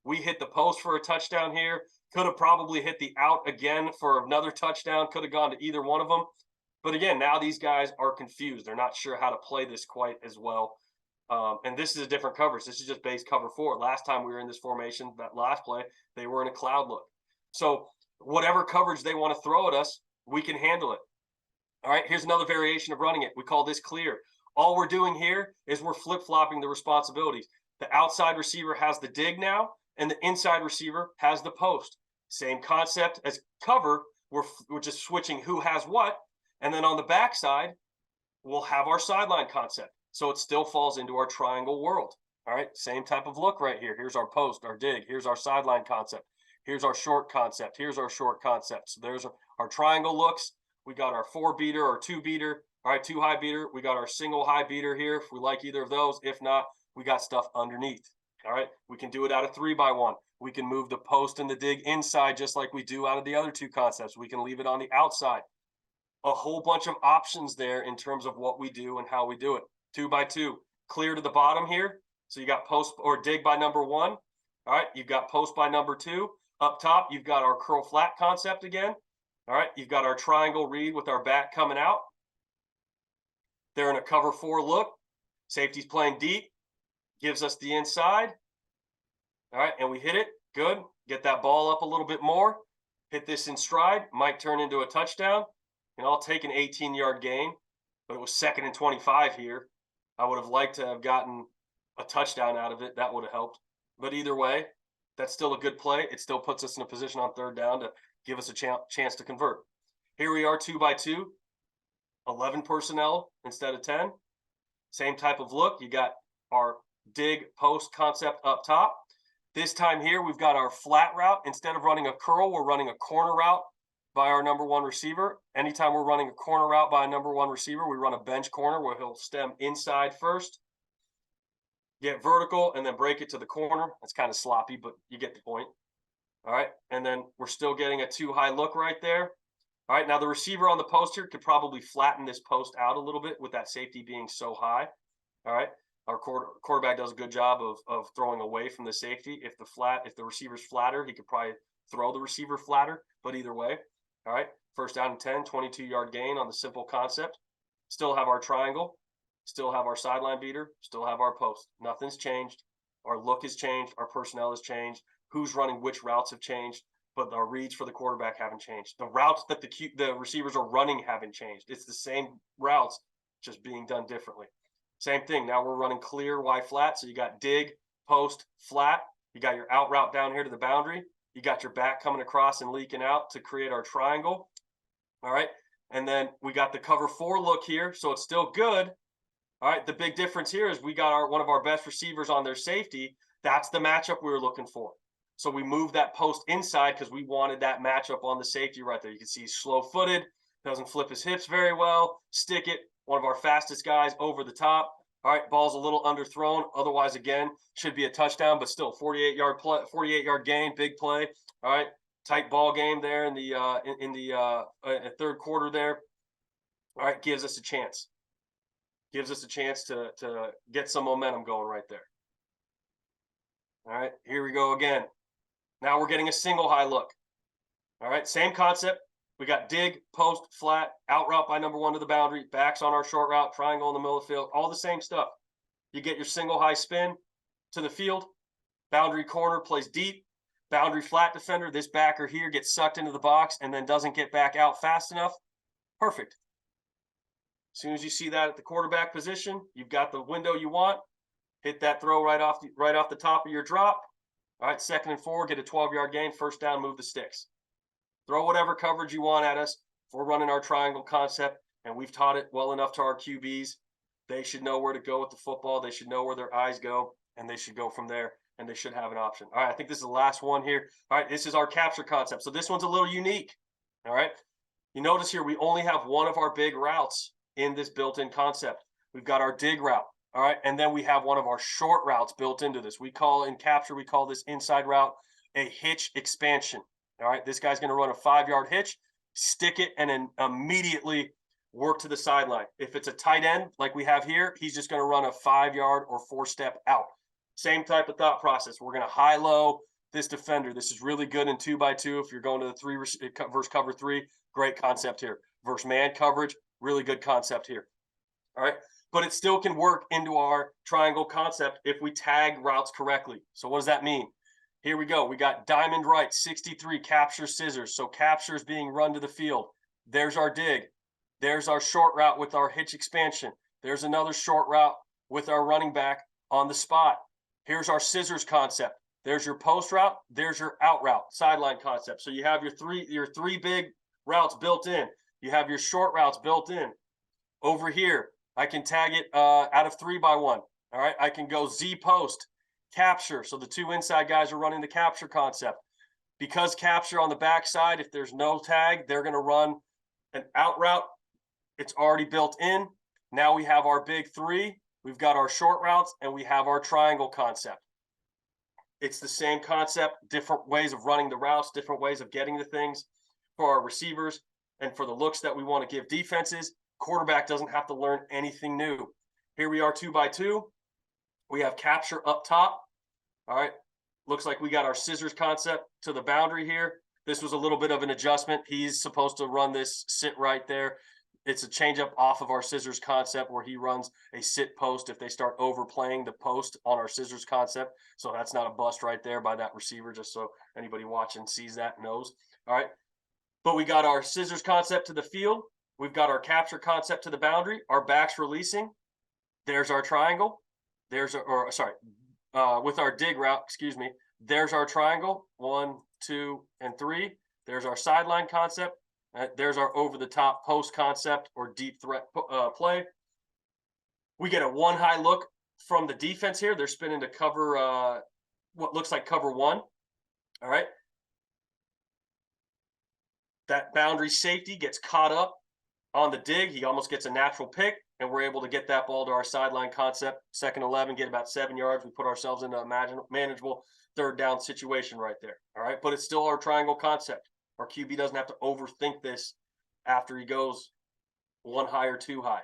We hit the post for a touchdown here. Could have probably hit the out again for another touchdown. Could have gone to either one of them. But again, now these guys are confused. They're not sure how to play this quite as well. And this is a different coverage. This is just base cover 4. Last time we were in this formation, that last play, they were in a cloud look. So whatever coverage they want to throw at us, we can handle it. All right, here's another variation of running it. We call this clear. All we're doing here is we're flip-flopping the responsibilities. The outside receiver has the dig now, and the inside receiver has the post. Same concept as cover. We're just switching who has what. And then on the backside, we'll have our sideline concept. So it still falls into our triangle world. All right, same type of look right here. Here's our post, our dig. Here's our sideline concept. Here's our short concept. Here's our short concept. So there's our triangle looks. We got our 4-beater or 2-beater. All right, 2-high beater. We got our single high beater here if we like either of those. If not, we got stuff underneath. All right, we can do it out of 3-by-1. We can move the post and the dig inside just like we do out of the other 2 concepts. We can leave it on the outside. A whole bunch of options there in terms of what we do and how we do it. 2-by-2, clear to the bottom here. So you got post or dig by number 1. All right, you've got post by number 2. Up top, you've got our curl flat concept again. All right, you've got our triangle read with our back coming out. They're in a cover 4 look. Safety's playing deep, gives us the inside. All right, and we hit it. Good. Get that ball up a little bit more. Hit this in stride. Might turn into a touchdown. And I'll take an 18-yard gain, but it was 2nd and 25 here. I would have liked to have gotten a touchdown out of it. That would have helped. But either way, that's still a good play. It still puts us in a position on 3rd down to give us a chance to convert. Here we are, 2-by-2, 11 personnel instead of 10. Same type of look. You got our dig post concept up top. This time here, we've got our flat route. Instead of running a curl, we're running a corner route by our number 1 receiver. Anytime we're running a corner route by a number 1 receiver, we run a bench corner where he'll stem inside first, get vertical, and then break it to the corner. That's kind of sloppy, but you get the point. All right, and then we're still getting a 2-high look right there. All right, now the receiver on the post here could probably flatten this post out a little bit with that safety being so high. All right, our quarterback does a good job of throwing away from the safety. If the receiver's flatter, he could probably throw the receiver flatter, but either way. All right, 1st down and 10, 22-yard gain on the simple concept. Still have our triangle, still have our sideline beater, still have our post. Nothing's changed. Our look has changed. Our personnel has changed. Who's running which routes have changed, but our reads for the quarterback haven't changed. The routes that the receivers are running haven't changed. It's the same routes, just being done differently. Same thing. Now we're running clear, Y flat. So you got dig, post, flat. You got your out route down here to the boundary. You got your back coming across and leaking out to create our triangle. All right. And then we got the cover 4 look here. So it's still good. All right. The big difference here is we got one of our best receivers on their safety. That's the matchup we were looking for. So we moved that post inside because we wanted that matchup on the safety right there. You can see he's slow-footed, doesn't flip his hips very well. Stick it, one of our fastest guys over the top. All right, ball's a little underthrown. Otherwise, again, should be a touchdown, but still 48-yard gain, big play. All right, tight ball game there in the 3rd quarter there. All right, gives us a chance. Gives us a chance to get some momentum going right there. All right, here we go again. Now we're getting a single high look. All right, same concept. We got dig, post, flat, out route by number 1 to the boundary, backs on our short route, triangle in the middle of the field, all the same stuff. You get your single high spin to the field, boundary corner plays deep, boundary flat defender, this backer here gets sucked into the box and then doesn't get back out fast enough. Perfect. As soon as you see that at the quarterback position, you've got the window you want. Hit that throw right off the top of your drop. All right, 2nd and 4, get a 12-yard gain, first down, move the sticks. Throw whatever coverage you want at us. If we're running our triangle concept, and we've taught it well enough to our QBs, they should know where to go with the football. They should know where their eyes go, and they should go from there, and they should have an option. All right, I think this is the last one here. All right, this is our capture concept. So this one's a little unique. All right, you notice here we only have one of our big routes in this built-in concept. We've got our dig route. All right, and then we have one of our short routes built into this. We call this inside route a hitch expansion. All right, this guy's going to run a 5-yard hitch, stick it, and then immediately work to the sideline. If it's a tight end like we have here, he's just going to run a 5-yard or 4-step out. Same type of thought process. We're going to high-low this defender. This is really good in 2x2. If you're going to the 3 versus cover 3, great concept here. Versus man coverage, really good concept here. All right, but it still can work into our triangle concept if we tag routes correctly. So what does that mean? Here we go. We got diamond right, 63, capture scissors. So capture is being run to the field. There's our dig. There's our short route with our hitch expansion. There's another short route with our running back on the spot. Here's our scissors concept. There's your post route. There's your out route, sideline concept. So you have your three big routes built in. You have your short routes built in. Over here, I can tag it out of 3x1. All right, I can go Z post, capture. So the 2 inside guys are running the capture concept. Because capture on the backside, if there's no tag, they're going to run an out route. It's already built in. Now we have our big 3. We've got our short routes, and we have our triangle concept. It's the same concept, different ways of running the routes, different ways of getting the things for our receivers and for the looks that we want to give defenses. Quarterback doesn't have to learn anything new. Here we are 2x2. We have capture up top. All right. Looks like we got our scissors concept to the boundary here. This was a little bit of an adjustment. He's supposed to run this sit right there. It's a change up off of our scissors concept where he runs a sit post if they start overplaying the post on our scissors concept. So that's not a bust right there by that receiver, just so anybody watching sees that, knows. All right. But we got our scissors concept to the field. We've got our capture concept to the boundary. Our backs releasing. There's our triangle. With our dig route, there's our triangle, 1, 2, and 3. There's our sideline concept. There's our over-the-top post concept or deep threat play. We get a 1 high look from the defense here. They're spinning to cover what looks like cover 1. All right. That boundary safety gets caught up on the dig. He almost gets a natural pick, and we're able to get that ball to our sideline concept. 2nd 11, get about 7 yards. We put ourselves in a manageable 3rd down situation right there. All right, but it's still our triangle concept. Our QB doesn't have to overthink this after he goes 1 high or 2 high.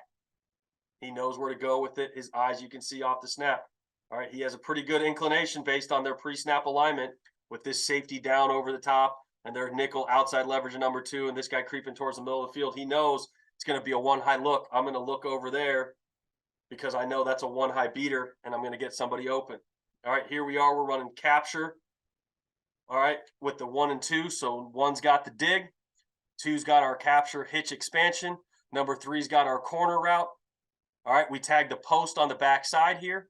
He knows where to go with it. His eyes, you can see off the snap. All right, he has a pretty good inclination based on their pre-snap alignment with this safety down over the top and their nickel outside leverage of number 2 and this guy creeping towards the middle of the field. He knows it's going to be a 1 high look. I'm going to look over there because I know that's a 1 high beater and I'm going to get somebody open. All right, here we are. We're running capture. All right, with the 1 and 2. So 1's got the dig. 2's got our capture hitch expansion. Number 3's got our corner route. All right, we tag the post on the backside here.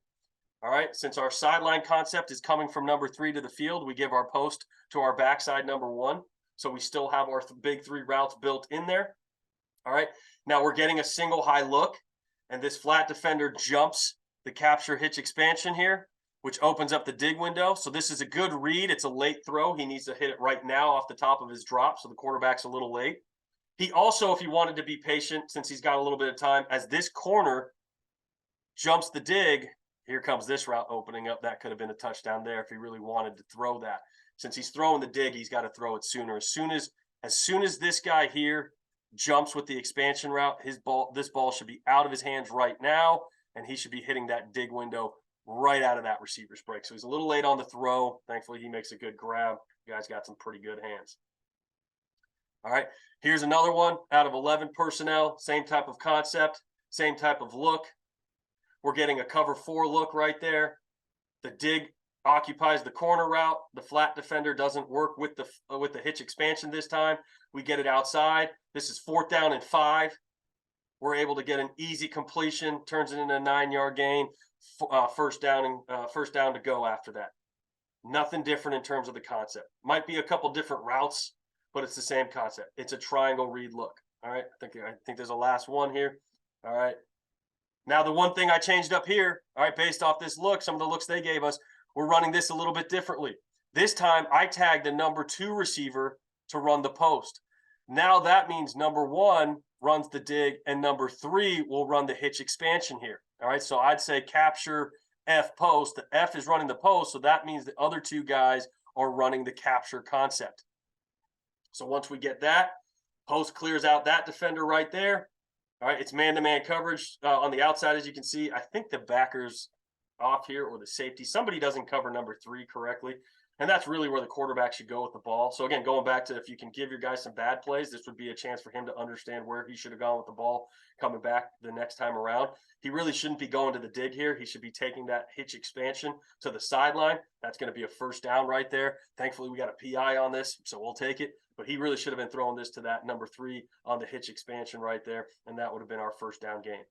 All right, since our sideline concept is coming from number 3 to the field, we give our post to our backside number 1. So we still have our big 3 routes built in there. All right, now we're getting a single high look, and this flat defender jumps the capture hitch expansion here, which opens up the dig window. So this is a good read. It's a late throw. He needs to hit it right now off the top of his drop, so the quarterback's a little late. He also, if he wanted to be patient, since he's got a little bit of time, as this corner jumps the dig, here comes this route opening up. That could have been a touchdown there if he really wanted to throw that. Since he's throwing the dig, he's got to throw it sooner. As soon as this guy here jumps with the expansion route, this ball should be out of his hands right now, and he should be hitting that dig window right out of that receiver's break. So he's a little late on the throw. Thankfully, he makes a good grab. You guys got some pretty good hands. All right, here's another one out of 11 personnel, same type of concept, same type of look. We're getting a cover 4 look right there. The dig occupies the corner route. The flat defender doesn't work with the hitch expansion this time. We get it outside. This is 4th down and 5. We're able to get an easy completion, turns it into a 9-yard gain, first down to go after that. Nothing different in terms of the concept. Might be a couple different routes, but it's the same concept. It's a triangle read look. All right, I think there's a last one here. All right. Now, the one thing I changed up here, all right, based off this look, some of the looks they gave us, we're running this a little bit differently. This time, I tagged the number 2 receiver to run the post. Now that means number 1 runs the dig and number 3 will run the hitch expansion here. All right, so I'd say capture F post. The F is running the post, so that means the other 2 guys are running the capture concept. So once we get that, post clears out that defender right there. All right, it's man-to-man coverage on the outside, as you can see. I think the backer's off here, or the safety. Somebody doesn't cover number 3 correctly, and that's really where the quarterback should go with the ball. So again, going back to, if you can give your guy some bad plays, this would be a chance for him to understand where he should have gone with the ball coming back the next time around. He really shouldn't be going to the dig here. He should be taking that hitch expansion to the sideline. That's going to be a first down right there. Thankfully, we got a PI on this, so we'll take it. But he really should have been throwing this to that number 3 on the hitch expansion right there, and that would have been our first down gain.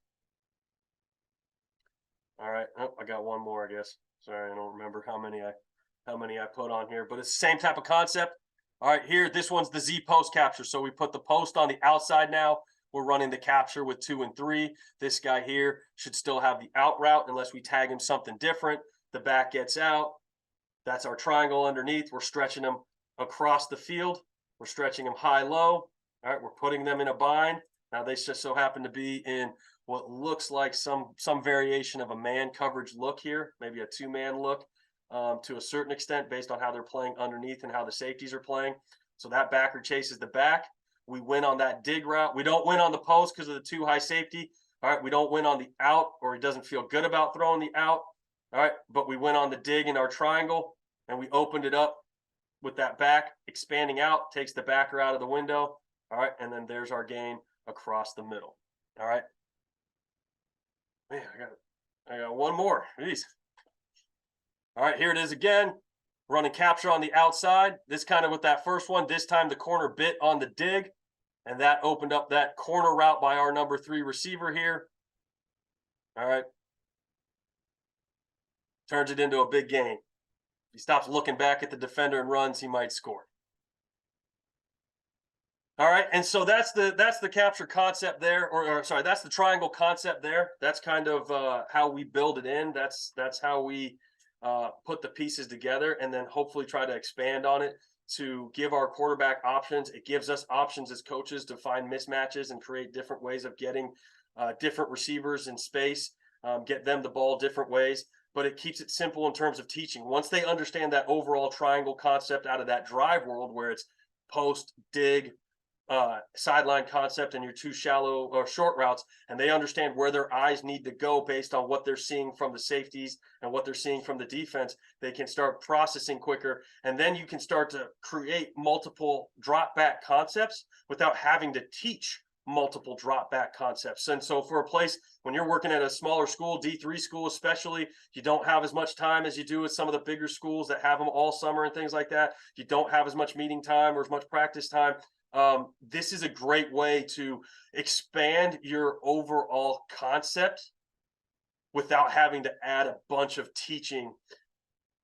All right. Oh, I got one more, I guess. Sorry, I don't remember how many I put on here, but it's the same type of concept. All right, here, this one's the Z post capture. So we put the post on the outside now. We're running the capture with 2 and 3. This guy here should still have the out route unless we tag him something different. The back gets out. That's our triangle underneath. We're stretching him across the field. We're stretching them high-low. All right, we're putting them in a bind. Now, they just so happen to be in what looks like some variation of a man coverage look here, maybe a 2-man look to a certain extent based on how they're playing underneath and how the safeties are playing. So that backer chases the back. We win on that dig route. We don't win on the post because of the 2 high safety. All right, we don't win on the out, or he doesn't feel good about throwing the out. All right, but we went on the dig in our triangle, and we opened it up with that back expanding out, takes the backer out of the window. All right, and then there's our gain across the middle. All right. Man, I got one more. Jeez. All right, here it is again. Running capture on the outside. This kind of with that first one. This time the corner bit on the dig, and that opened up that corner route by our number 3 receiver here. All right. Turns it into a big gain. If he stops looking back at the defender and runs, he might score. All right, and so that's the capture concept there, or sorry, that's the triangle concept there. That's kind of how we build it in. That's how we put the pieces together, and then hopefully try to expand on it to give our quarterback options. It gives us options as coaches to find mismatches and create different ways of getting different receivers in space, get them the ball different ways. But it keeps it simple in terms of teaching. Once they understand that overall triangle concept out of that drive world, where it's post, dig, sideline concept and your 2 shallow or short routes, and they understand where their eyes need to go based on what they're seeing from the safeties and what they're seeing from the defense, they can start processing quicker, and then you can start to create multiple drop back concepts without having to teach multiple drop back concepts. And so for a place, when you're working at a smaller school, D3 school especially, you don't have as much time as you do with some of the bigger schools that have them all summer and things like that. You don't have as much meeting time or as much practice time. This is a great way to expand your overall concept without having to add a bunch of teaching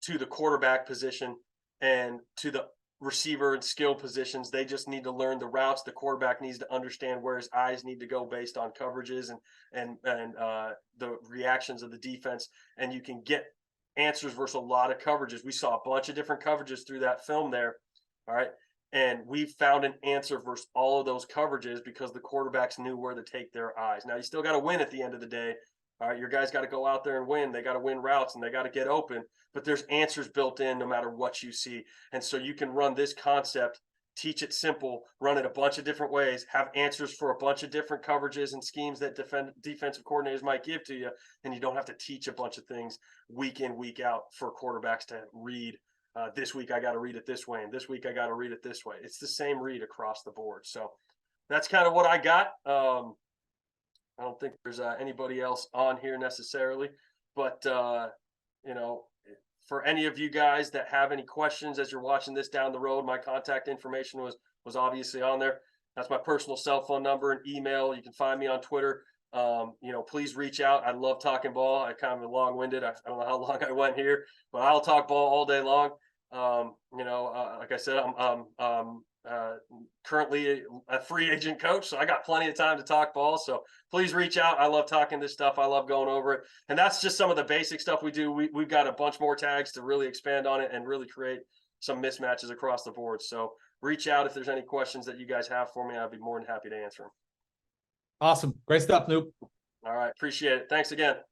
to the quarterback position and to the receiver and skill positions. They just need to learn the routes. The quarterback needs to understand where his eyes need to go based on coverages and the reactions of the defense. And you can get answers versus a lot of coverages. We saw a bunch of different coverages through that film there. All right. And we found an answer versus all of those coverages because the quarterbacks knew where to take their eyes. Now, you still got to win at the end of the day. All right, your guys got to go out there and win. They got to win routes and they got to get open. But there's answers built in no matter what you see. And so you can run this concept, teach it simple, run it a bunch of different ways, have answers for a bunch of different coverages and schemes that defensive coordinators might give to you. And you don't have to teach a bunch of things week in, week out for quarterbacks to read This week I got to read it this way, and this week I got to read it this way. It's the same read across the board. So that's kind of what I got. I don't think there's anybody else on here necessarily, but you know, for any of you guys that have any questions as you're watching this down the road, my contact information was obviously on there. That's my personal cell phone number and email. You can find me on Twitter. You know, please reach out. I love talking ball. I kind of long-winded. I don't know how long I went here, but I'll talk ball all day long. You know, like I said, I'm currently a free agent coach, so I got plenty of time to talk ball. So please reach out. I love talking this stuff. I love going over it. And that's just some of the basic stuff we do. We've got a bunch more tags to really expand on it and really create some mismatches across the board. So reach out if there's any questions that you guys have for me. I'd be more than happy to answer them. Awesome. Great stuff, Noop. All right. Appreciate it. Thanks again.